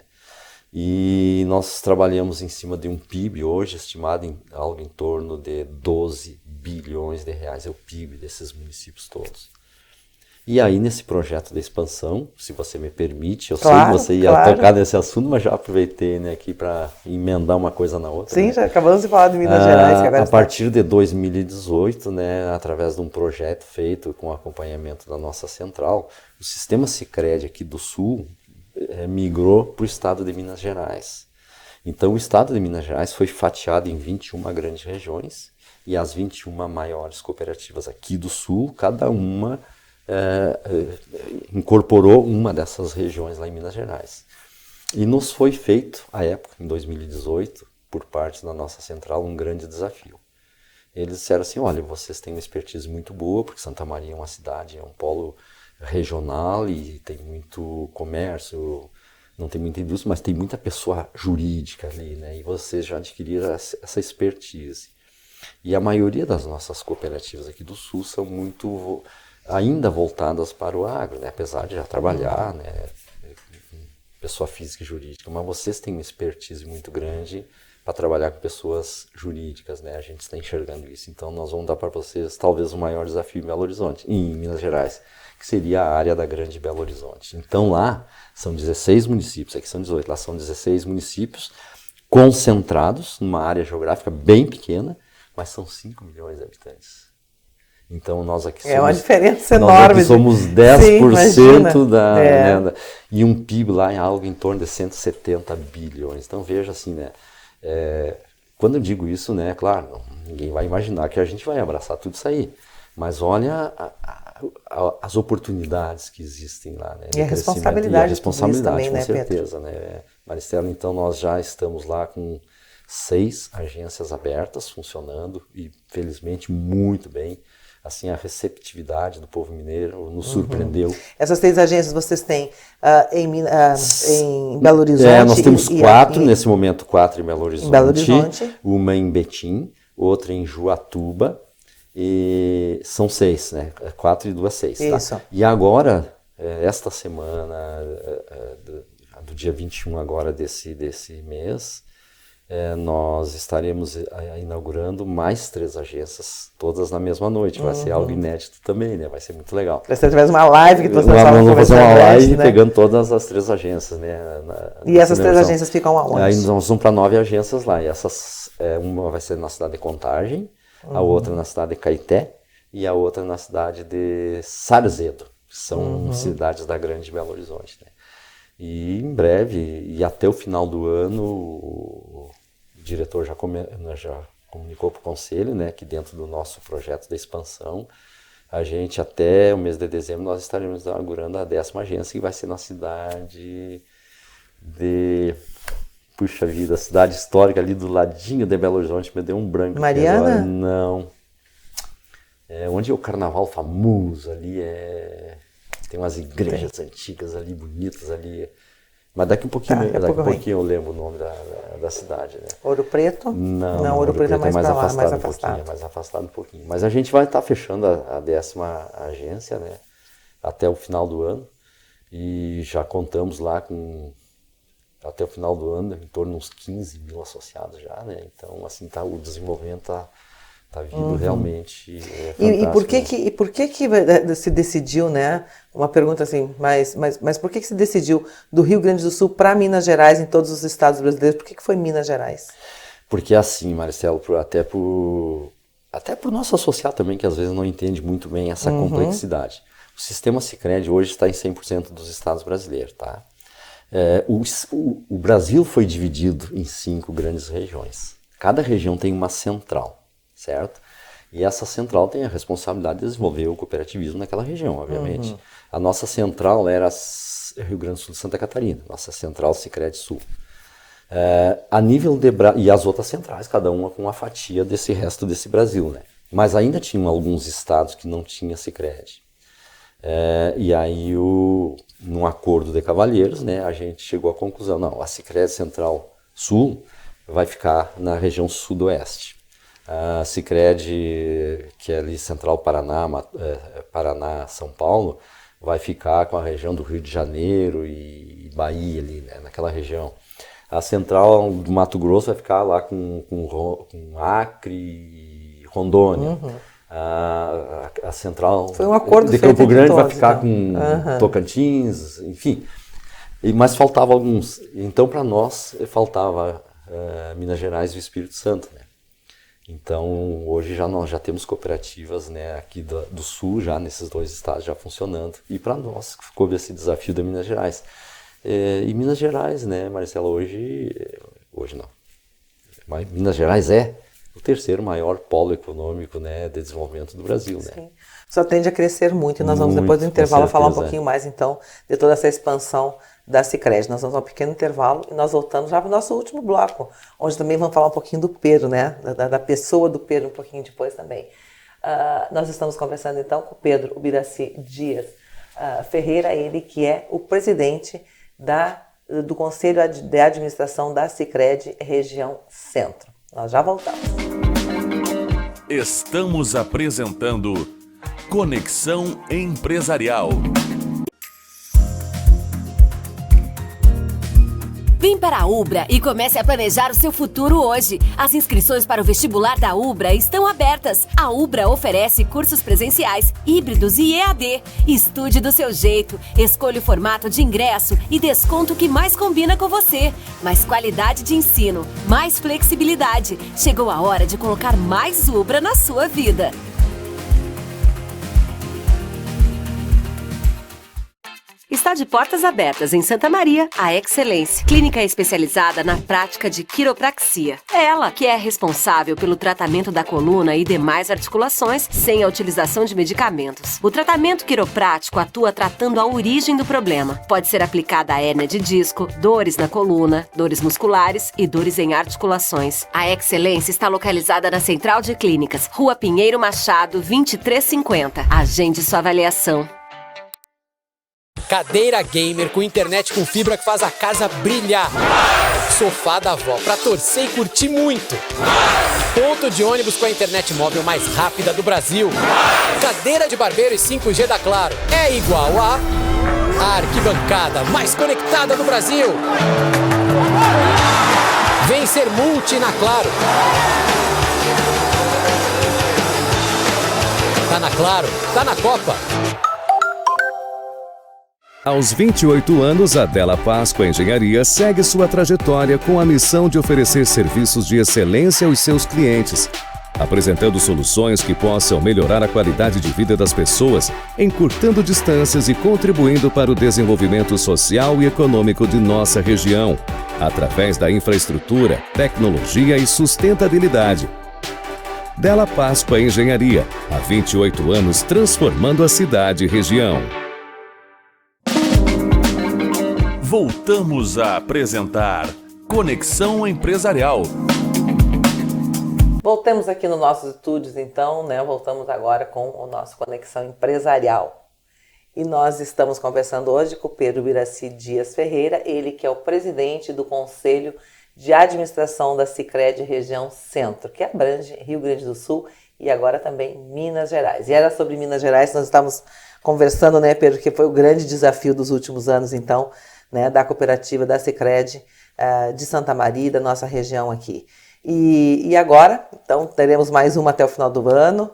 E nós trabalhamos em cima de um PIB hoje estimado em algo em torno de 12 bilhões de reais, é o PIB desses municípios todos. E aí, nesse projeto de expansão, se você me permite, eu sei que você ia tocar nesse assunto, mas já aproveitei, né, aqui para emendar uma coisa na outra. Sim, né? já acabamos de falar de Minas Gerais. Que agora a partir de 2018, né, através de um projeto feito com acompanhamento da nossa central, o sistema Sicredi aqui do Sul migrou para o estado de Minas Gerais. Então, o estado de Minas Gerais foi fatiado em 21 grandes regiões e as 21 maiores cooperativas aqui do Sul, cada uma incorporou uma dessas regiões lá em Minas Gerais. E nos foi feito, à época, em 2018, por parte da nossa central, um grande desafio. Eles disseram assim, olha, vocês têm uma expertise muito boa, porque Santa Maria é uma cidade, é um polo regional e tem muito comércio, não tem muita indústria, mas tem muita pessoa jurídica ali, né? E vocês já adquiriram essa expertise. E a maioria das nossas cooperativas aqui do Sul são muito ainda voltadas para o agro, né? Apesar de já trabalhar, né? Pessoa física e jurídica, mas vocês têm uma expertise muito grande para trabalhar com pessoas jurídicas, né? A gente está enxergando isso. Então, nós vamos dar para vocês talvez o maior desafio em Belo Horizonte, em Minas Gerais, que seria a área da Grande Belo Horizonte. Então, lá são 16 municípios, aqui são 18, lá são 16 municípios concentrados numa área geográfica bem pequena, mas são 5 milhões de habitantes. Então, nós aqui somos... É uma diferença nós enorme. Aqui somos 10% da... e um PIB lá em algo em torno de 170 bilhões. Então, veja assim, né? Quando eu digo isso, né? Claro, ninguém vai imaginar que a gente vai abraçar tudo isso aí. Mas olha as oportunidades que existem lá, né? E a responsabilidade. E a responsabilidade, também, com né, certeza, né? Maristela, então nós já estamos lá com 6 agências abertas, funcionando e felizmente muito bem. Assim, a receptividade do povo mineiro nos surpreendeu. Essas 6 agências vocês têm em Belo Horizonte? Nós temos 4, nesse momento 4 em Belo Horizonte, uma em Betim, outra em Juatuba, e são 6, né? 4 e 2, 6. Isso. Tá? E agora, esta semana, do dia 21 agora desse mês, nós estaremos inaugurando mais 3 agências, todas na mesma noite. Vai ser algo inédito também, né? Vai ser muito legal. Se você tivesse uma live que nós vamos fazer uma live, né? pegando todas as 3 agências, né? E essas 3 agências ficam aonde? Aí nós vamos para 9 agências lá. E essas, uma vai ser na cidade de Contagem, a outra na cidade de Caeté e a outra na cidade de Sarzedo, que são cidades da Grande Belo Horizonte, né? E em breve, e até o final do ano, o diretor já comunicou para o conselho, né, que dentro do nosso projeto de expansão, a gente até o mês de dezembro nós estaremos inaugurando a 10ª agência, que vai ser na cidade de... Puxa vida, a cidade histórica ali do ladinho de Belo Horizonte, me deu um branco. Mariana? Agora, não. Onde é o carnaval famoso ali, tem umas igrejas antigas ali, bonitas ali. Mas daqui um pouquinho, eu lembro o nome da cidade, né? Ouro Preto? Não, Ouro Preto é mais mais para lá, afastado um pouquinho, mais afastado um pouquinho. Mas a gente vai estar fechando a 10ª agência, né? Até o final do ano. E já contamos lá com, até o final do ano, em torno de uns 15 mil associados já, né? Então, assim, o desenvolvimento está vindo realmente fantástico. E por que se decidiu, né? Uma pergunta assim, mas por que se decidiu do Rio Grande do Sul para Minas Gerais em todos os estados brasileiros? Por que foi Minas Gerais? Porque assim, Marcelo, até por nosso associado também, que às vezes não entende muito bem essa complexidade. O sistema Sicredi hoje está em 100% dos estados brasileiros, tá? O Brasil foi dividido em 5 grandes regiões. Cada região tem uma central, certo? E essa central tem a responsabilidade de desenvolver o cooperativismo naquela região, obviamente. A nossa central era Rio Grande do Sul e Santa Catarina, nossa central Sicredi Sul. A nível e as outras centrais, cada uma com uma fatia desse resto desse Brasil, né? Mas ainda tinham alguns estados que não tinham Sicredi. E aí, num acordo de cavalheiros, né, a gente chegou à conclusão, não, a Sicredi Central Sul vai ficar na região sudoeste. A Sicredi, que é ali Central Paraná, São Paulo, vai ficar com a região do Rio de Janeiro e Bahia ali, né, naquela região. A Central do Mato Grosso vai ficar lá com Acre e Rondônia. A Central Foi um acordo de Campo Grande vai ficar com Tocantins, enfim. Mas faltava alguns. Então, para nós, faltava Minas Gerais e o Espírito Santo, né? Então, hoje nós já temos cooperativas, né, aqui do Sul, já nesses 2 estados já funcionando. E para nós ficou esse desafio da Minas Gerais. E Minas Gerais, né, Marcelo, hoje não. Mas Minas Gerais é o 3º maior polo econômico, né, de desenvolvimento do Brasil, né? Sim. Só tende a crescer muito e nós vamos depois do intervalo falar um pouquinho mais então de toda essa expansão da Sicredi. Nós vamos a um pequeno intervalo e nós voltamos já para o nosso último bloco, onde também vamos falar um pouquinho do Pedro, né, da pessoa do Pedro um pouquinho depois também. Nós estamos conversando então com o Pedro Ubiraci Dias Ferreira, ele que é o presidente do Conselho de Administração da Sicredi Região Centro. Nós já voltamos. Estamos apresentando Conexão Empresarial. Vem para a Ubra e comece a planejar o seu futuro hoje. As inscrições para o vestibular da Ubra estão abertas. A Ubra oferece cursos presenciais, híbridos e EAD. Estude do seu jeito, escolha o formato de ingresso e desconto que mais combina com você. Mais qualidade de ensino, mais flexibilidade. Chegou a hora de colocar mais Ubra na sua vida. Está de portas abertas em Santa Maria, a Excelência, clínica especializada na prática de quiropraxia. É ela que é responsável pelo tratamento da coluna e demais articulações sem a utilização de medicamentos. O tratamento quiroprático atua tratando a origem do problema. Pode ser aplicada a hérnia de disco, dores na coluna, dores musculares e dores em articulações. A Excelência está localizada na Central de Clínicas, Rua Pinheiro Machado, 2350. Agende sua avaliação. Cadeira gamer com internet com fibra que faz a casa brilhar. Sofá da avó pra torcer e curtir muito. Ponto de ônibus com a internet móvel mais rápida do Brasil. Cadeira de barbeiro e 5G da Claro. É igual a arquibancada mais conectada do Brasil. Vem ser multi na Claro. Tá na Claro, tá na Copa. Aos 28 anos, a Della Páscoa Engenharia segue sua trajetória com a missão de oferecer serviços de excelência aos seus clientes, apresentando soluções que possam melhorar a qualidade de vida das pessoas, encurtando distâncias e contribuindo para o desenvolvimento social e econômico de nossa região, através da infraestrutura, tecnologia e sustentabilidade. Della Páscoa Engenharia, há 28 anos transformando a cidade e região. Voltamos a apresentar Conexão Empresarial. Voltamos aqui nos nossos estúdios, então, né? Voltamos agora com o nosso Conexão Empresarial. E nós estamos conversando hoje com o Pedro Ubiraci Dias Ferreira, ele que é o presidente do Conselho de Administração da Sicredi Região Centro, que abrange Rio Grande do Sul e agora também Minas Gerais. E era sobre Minas Gerais que nós estávamos conversando, né, Pedro, que foi o grande desafio dos últimos anos, então, né, da cooperativa da Sicredi de Santa Maria, da nossa região aqui. E agora, então, teremos mais uma até o final do ano,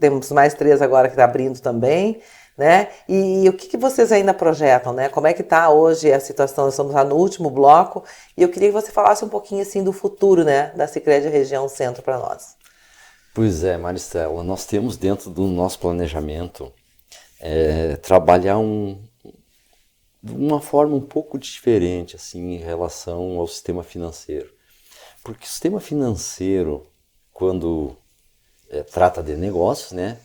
temos mais 3 agora que está abrindo também, né? E o que vocês ainda projetam, né? Como é que está hoje a situação? Nós estamos lá no último bloco e eu queria que você falasse um pouquinho assim do futuro, né, da Sicredi Região Centro para nós. Pois é, Maristela, nós temos dentro do nosso planejamento trabalhar de uma forma um pouco diferente assim, em relação ao sistema financeiro. Porque o sistema financeiro, quando trata de negócios, né,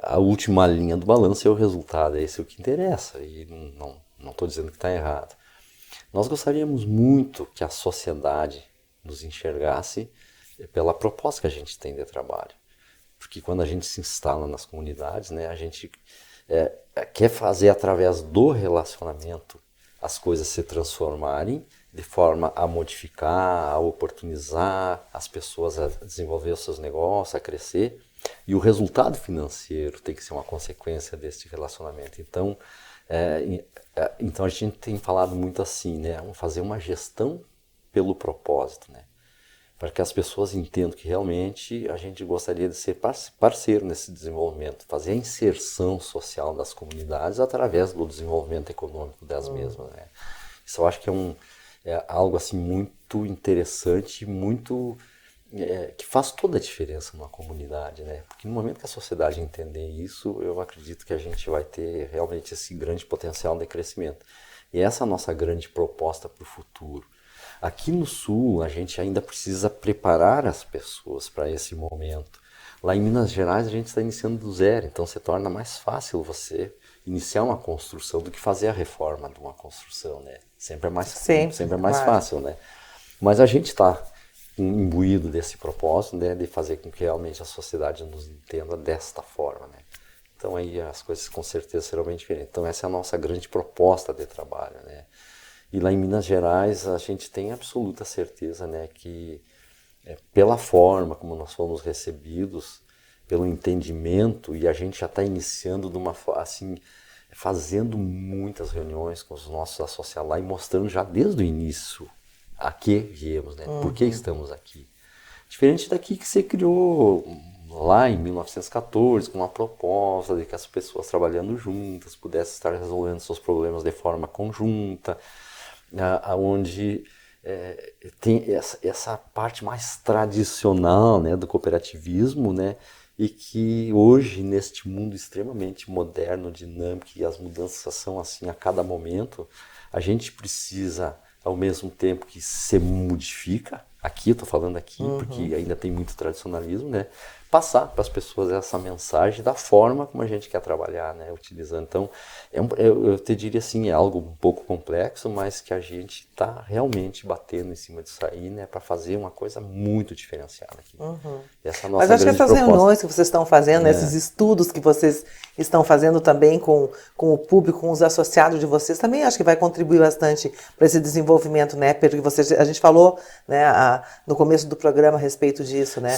a última linha do balanço é o resultado, é esse o que interessa, e não estou dizendo que está errado. Nós gostaríamos muito que a sociedade nos enxergasse pela proposta que a gente tem de trabalho. Porque quando a gente se instala nas comunidades, né, a gente quer fazer através do relacionamento as coisas se transformarem de forma a modificar, a oportunizar as pessoas a desenvolver os seus negócios, a crescer. E o resultado financeiro tem que ser uma consequência desse relacionamento. Então a gente tem falado muito assim, né? Fazer uma gestão pelo propósito, né? Para que as pessoas entendam que realmente a gente gostaria de ser parceiro nesse desenvolvimento, fazer a inserção social das comunidades através do desenvolvimento econômico das mesmas, né? Isso eu acho que é algo assim muito interessante, muito que faz toda a diferença numa comunidade, né? Porque no momento que a sociedade entender isso, eu acredito que a gente vai ter realmente esse grande potencial de crescimento. E essa é a nossa grande proposta para o futuro. Aqui no Sul, a gente ainda precisa preparar as pessoas para esse momento. Lá em Minas Gerais, a gente está iniciando do zero, então se torna mais fácil você iniciar uma construção do que fazer a reforma de uma construção, né? Sempre é mais fácil, né? Mas a gente está imbuído desse propósito, né, de fazer com que realmente a sociedade nos entenda desta forma, né? Então aí as coisas com certeza serão bem diferentes. Então essa é a nossa grande proposta de trabalho, né? E lá em Minas Gerais a gente tem absoluta certeza, né, que pela forma como nós fomos recebidos, pelo entendimento, e a gente já está iniciando de uma assim, fazendo muitas reuniões com os nossos associados lá e mostrando já desde o início a que viemos, né? Por que estamos aqui. Diferente daqui que você criou lá em 1914, com uma proposta de que as pessoas trabalhando juntas pudessem estar resolvendo seus problemas de forma conjunta, onde tem essa parte mais tradicional, né, do cooperativismo, né, e que hoje, neste mundo extremamente moderno, dinâmico, e as mudanças são assim a cada momento, a gente precisa, ao mesmo tempo que se modifica, aqui eu estou falando aqui, porque ainda tem muito tradicionalismo, né, passar para as pessoas essa mensagem da forma como a gente quer trabalhar, né, utilizando. Então, eu te diria assim, é algo um pouco complexo, mas que a gente está realmente batendo em cima disso aí, né, para fazer uma coisa muito diferenciada aqui. Essa é a nossa mas acho que essas proposta. Reuniões que vocês estão fazendo, esses estudos que vocês estão fazendo também com o público, com os associados de vocês, também acho que vai contribuir bastante para esse desenvolvimento, né, porque a gente falou, né, no começo do programa a respeito disso, né,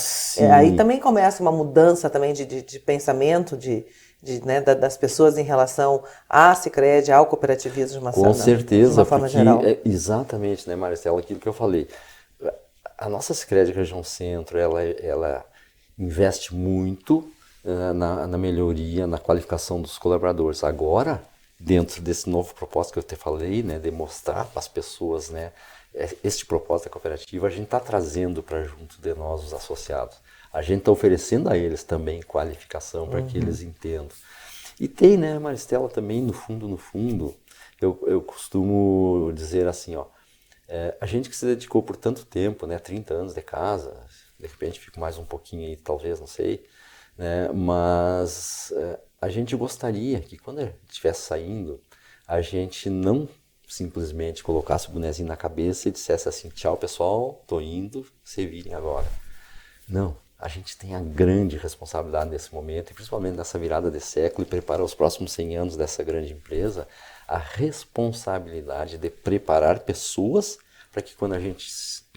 aí também começa uma mudança também de pensamento né, das pessoas em relação à Sicredi, ao cooperativismo de uma forma geral. Exatamente, né, Maristela, aquilo que eu falei. A nossa Sicredi Região Centro, ela investe muito na melhoria, na qualificação dos colaboradores. Agora, dentro desse novo propósito que eu te falei, né, de mostrar para as pessoas, né, este propósito da cooperativa, a gente está trazendo para junto de nós os associados. A gente está oferecendo a eles também qualificação para que eles entendam. E tem, né, Maristela, também no fundo, eu costumo dizer assim, ó, a gente que se dedicou por tanto tempo, né, 30 anos de casa, de repente fico mais um pouquinho aí, talvez, não sei, né, mas a gente gostaria que quando a gente estivesse saindo, a gente não simplesmente colocasse o bonezinho na cabeça e dissesse assim, tchau pessoal, tô indo, se virem agora. Não. A gente tem a grande responsabilidade nesse momento, e principalmente nessa virada de século, e preparar os próximos 100 anos dessa grande empresa, a responsabilidade de preparar pessoas para que quando a gente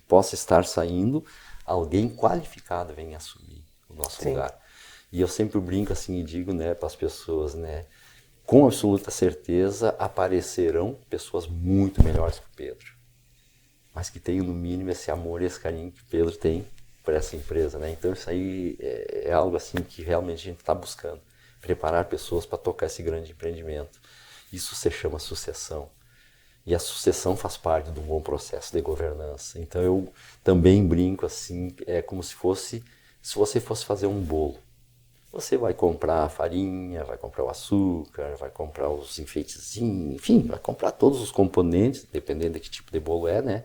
possa estar saindo, alguém qualificado venha assumir o nosso lugar. E eu sempre brinco assim e digo, né, para as pessoas, né, com absoluta certeza aparecerão pessoas muito melhores que o Pedro, mas que tenham no mínimo esse amor e esse carinho que o Pedro tem por essa empresa, né? Então isso aí é algo assim que realmente a gente está buscando. preparar pessoas para tocar esse grande empreendimento. Isso se chama sucessão. E a sucessão faz parte de um bom processo de governança. Então eu também brinco assim, é como se você fosse fazer um bolo. Você vai comprar a farinha, vai comprar o açúcar, vai comprar os enfeitezinhos, enfim, vai comprar todos os componentes, dependendo de que tipo de bolo é, né?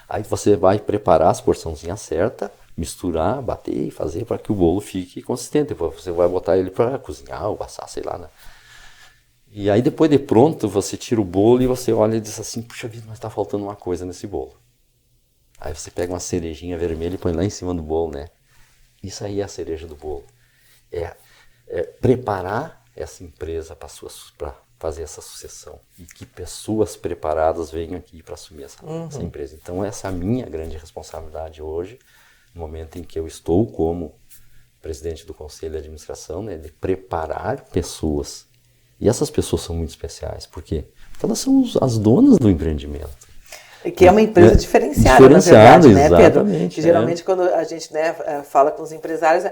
Aí você vai preparar as porçãozinhas certas, misturar, bater e fazer para que o bolo fique consistente. Depois você vai botar ele para cozinhar ou assar, sei lá, né? E aí depois de pronto, você tira o bolo e você olha e diz assim, puxa vida, mas está faltando uma coisa nesse bolo. Aí você pega uma cerejinha vermelha e põe lá em cima do bolo, né? Isso aí é a cereja do bolo. É preparar essa empresa para fazer essa sucessão. E que pessoas preparadas venham aqui para assumir essa empresa. Então essa é a minha grande responsabilidade hoje, no momento em que eu estou como presidente do Conselho de Administração, né, de preparar pessoas. E essas pessoas são muito especiais. Por quê? Porque elas são as donas do empreendimento. Que é uma empresa diferenciada, na verdade, né, Pedro? Que geralmente quando a gente, né, fala com os empresários,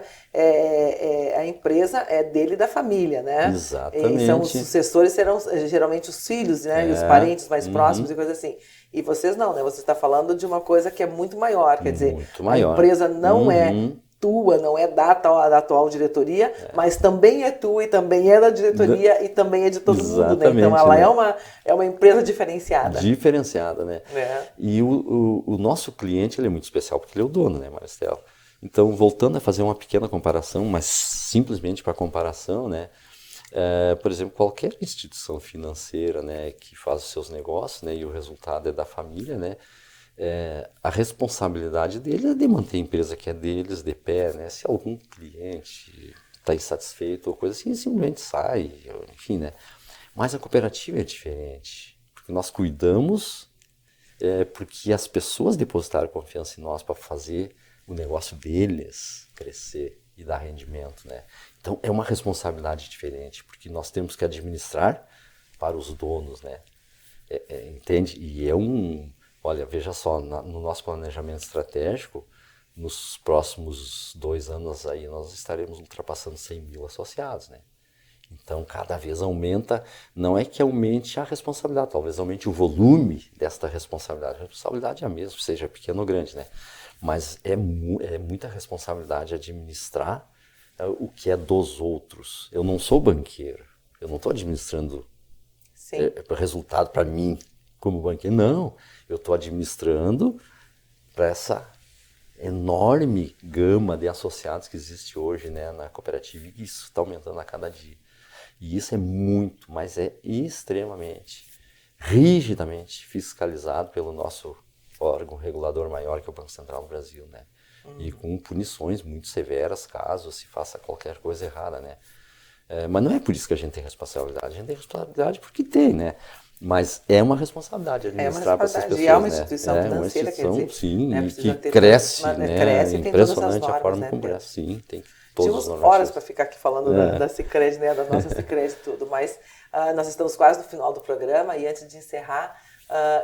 a empresa é dele e da família, né? Exatamente. E são os sucessores, serão geralmente os filhos, né? E os parentes mais próximos e coisas assim. E vocês não, né? Você está falando de uma coisa que é muito maior, quer dizer, a empresa não é tua, não é da atual diretoria, mas também é tua e também é da diretoria e também é de todo mundo, né? Então ela é uma empresa diferenciada. Diferenciada, né? E o nosso cliente, ele é muito especial porque ele é o dono, né, Maristela? Então, voltando a fazer uma pequena comparação, mas simplesmente para comparação, né? Por exemplo, qualquer instituição financeira, né, que faz os seus negócios, né, e o resultado é da família, né? A responsabilidade dele é de manter a empresa que é deles de pé, né? Se algum cliente está insatisfeito ou coisa assim, simplesmente sai, enfim, né? Mas a cooperativa é diferente, porque nós cuidamos, porque as pessoas depositaram confiança em nós para fazer o negócio deles crescer e dar rendimento, né? Então é uma responsabilidade diferente, porque nós temos que administrar para os donos, né? Entende? E olha, veja só, no nosso planejamento estratégico, nos próximos 2 anos aí nós estaremos ultrapassando 100 mil associados, né? Então, cada vez aumenta, não é que aumente a responsabilidade, talvez aumente o volume desta responsabilidade. A responsabilidade é a mesma, seja pequena ou grande, né? Mas é muita responsabilidade administrar o que é dos outros. Eu não sou banqueiro, eu não estou administrando resultado para mim como banqueiro, não. Eu estou administrando para essa enorme gama de associados que existe hoje, né, na cooperativa, e isso está aumentando a cada dia. E isso é muito, mas é extremamente, rigidamente fiscalizado pelo nosso órgão regulador maior, que é o Banco Central do Brasil, né? E com punições muito severas caso se faça qualquer coisa errada, né? Mas não é por isso que a gente tem responsabilidade, a gente tem responsabilidade porque tem, né? Mas é uma responsabilidade administrar para essas pessoas, e é uma instituição financeira, uma instituição, quer dizer, sim, né, e que ter cresce, todas, né? Cresce, É tem todas impressionante as normas, a forma né, como Pedro? cresce, sim, tem todas as Tínhamos normas. horas para ficar aqui falando da Sicredi, né, da nossa Sicredi e tudo, mas nós estamos quase no final do programa e antes de encerrar,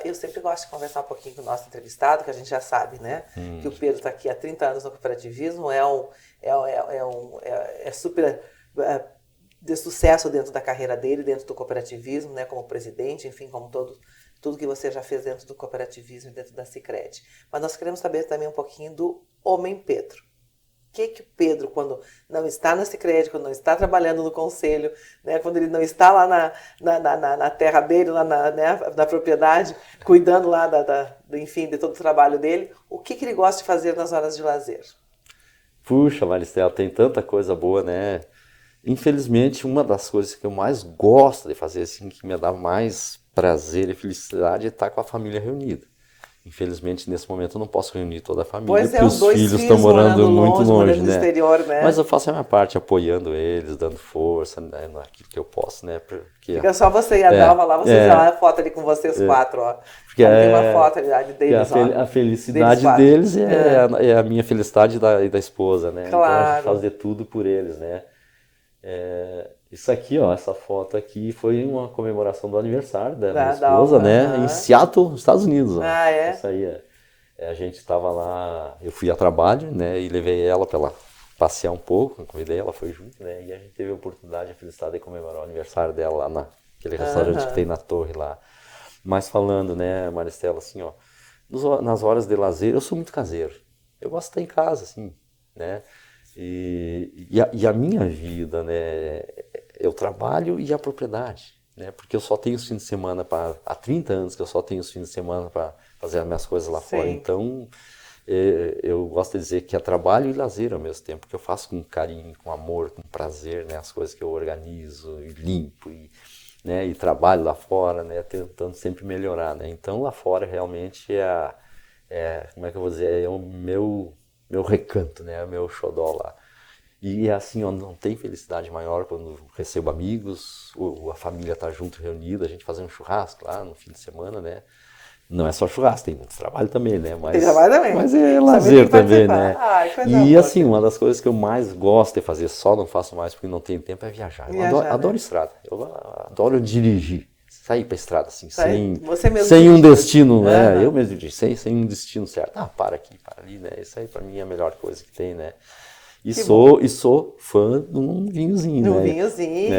eu sempre gosto de conversar um pouquinho com o nosso entrevistado, que a gente já sabe, né, que o Pedro está aqui há 30 anos no cooperativismo, é super de sucesso dentro da carreira dele, dentro do cooperativismo, né, como presidente, enfim, como tudo que você já fez dentro do cooperativismo e dentro da Sicredi. Mas nós queremos saber também um pouquinho do homem Pedro. O que o Pedro, quando não está na Sicredi, quando não está trabalhando no conselho, né, quando ele não está lá na terra dele, lá na propriedade, cuidando lá enfim, de todo o trabalho dele, o que ele gosta de fazer nas horas de lazer? Puxa, Maristela, tem tanta coisa boa, né? Infelizmente, uma das coisas que eu mais gosto de fazer, assim, que me dá mais prazer e felicidade é estar com a família reunida. Infelizmente, nesse momento eu não posso reunir toda a família, porque os filhos estão morando muito longe, né? Exterior, né? Mas eu faço a minha parte, apoiando eles, dando força, né, naquilo que eu posso, né? Porque, fica só você e a Dalva lá, vocês lá, a foto ali com vocês 4, ó. Porque tem uma foto ali deles, a felicidade deles é a minha felicidade e da esposa, né? Claro. Então a gente faz de tudo por eles, né? Isso aqui, ó, essa foto aqui foi uma comemoração do aniversário da minha esposa, né? Em Seattle, Estados Unidos. Ó. Ah, é? Isso aí a gente estava lá, eu fui a trabalho, né? E levei ela para ela passear um pouco, convidei, ela foi junto, né? E a gente teve a oportunidade, a felicidade de comemorar o aniversário dela lá naquele restaurante que tem na torre lá. Mas falando, né, Maristela, assim, ó, nas horas de lazer, eu sou muito caseiro. Eu gosto de estar em casa, assim, né? E a minha vida, né, eu trabalho e a propriedade, né? Porque eu só tenho os fins de semana há 30 anos que eu só tenho os fins de semana para fazer as minhas coisas lá fora. Então, eu gosto de dizer que é trabalho e lazer ao mesmo tempo, que eu faço com carinho, com amor, com prazer, né? As coisas que eu organizo e limpo né? E trabalho lá fora, né? Tentando sempre melhorar, né? Então, lá fora realmente como é que eu vou dizer, é o meu recanto, né? É o meu xodó lá. E assim, ó, não tem felicidade maior quando recebo amigos, a família tá junto, reunida, a gente fazer um churrasco lá no fim de semana, né? Não é só churrasco, tem muito trabalho também, né? Tem trabalho também. Mas é lazer também, né? E assim, uma das coisas que eu mais gosto de fazer, só não faço mais porque não tenho tempo, é viajar. Eu adoro estrada, eu adoro dirigir, sair pra estrada, assim, sem um destino, né? Eu mesmo dirijo, sem um destino certo. Para aqui, para ali, né? Isso aí pra mim é a melhor coisa que tem, né? E sou fã de um vinhozinho, né? Vinhozinho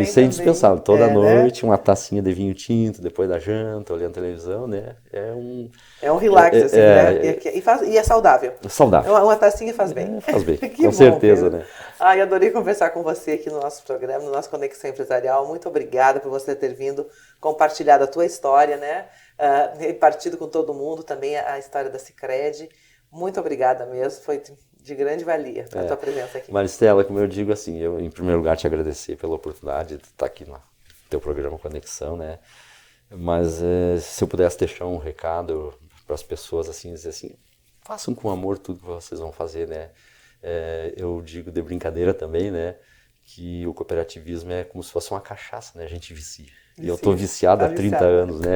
isso é indispensável. Toda noite, uma tacinha de vinho tinto, depois da janta, olhando televisão, né? É um relax, assim, né? E é saudável. Saudável. Uma tacinha faz bem. Faz bem, com certeza, né? Adorei conversar com você aqui no nosso programa, no nosso Conexão Empresarial. Muito obrigada por você ter vindo, compartilhado a tua história, né? Repartido com todo mundo também a história da Sicredi. Muito obrigada mesmo, foi de grande valia a tua presença aqui. Maristela, como eu digo assim, eu em primeiro lugar te agradecer pela oportunidade de estar aqui no teu programa Conexão, né? Mas se eu pudesse deixar um recado para as pessoas, assim, dizer assim, façam com amor tudo que vocês vão fazer, né? Eu digo de brincadeira também, né? Que o cooperativismo é como se fosse uma cachaça, né? A gente vicia. E eu estou viciado há 30 anos, né?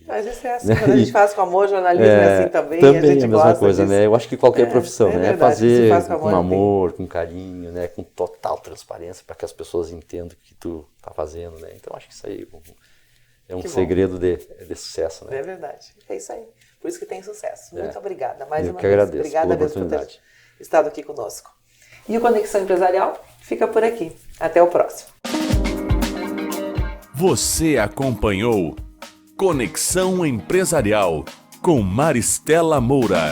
Mas isso é assim, quando a gente faz com amor, jornalismo é assim também. Também a gente é a mesma coisa, né? Eu acho que qualquer profissão, né? Verdade, fazer com amor, com carinho, né? Com total transparência para que as pessoas entendam o que tu tá fazendo, né? Então acho que isso aí é um segredo de sucesso, né? É verdade, é isso aí. Por isso que tem sucesso. Muito obrigada. Mais uma vez. Agradeço obrigada mesmo por ter estado aqui conosco. E o Conexão Empresarial fica por aqui. Até o próximo. Você acompanhou Conexão Empresarial com Maristela Moura.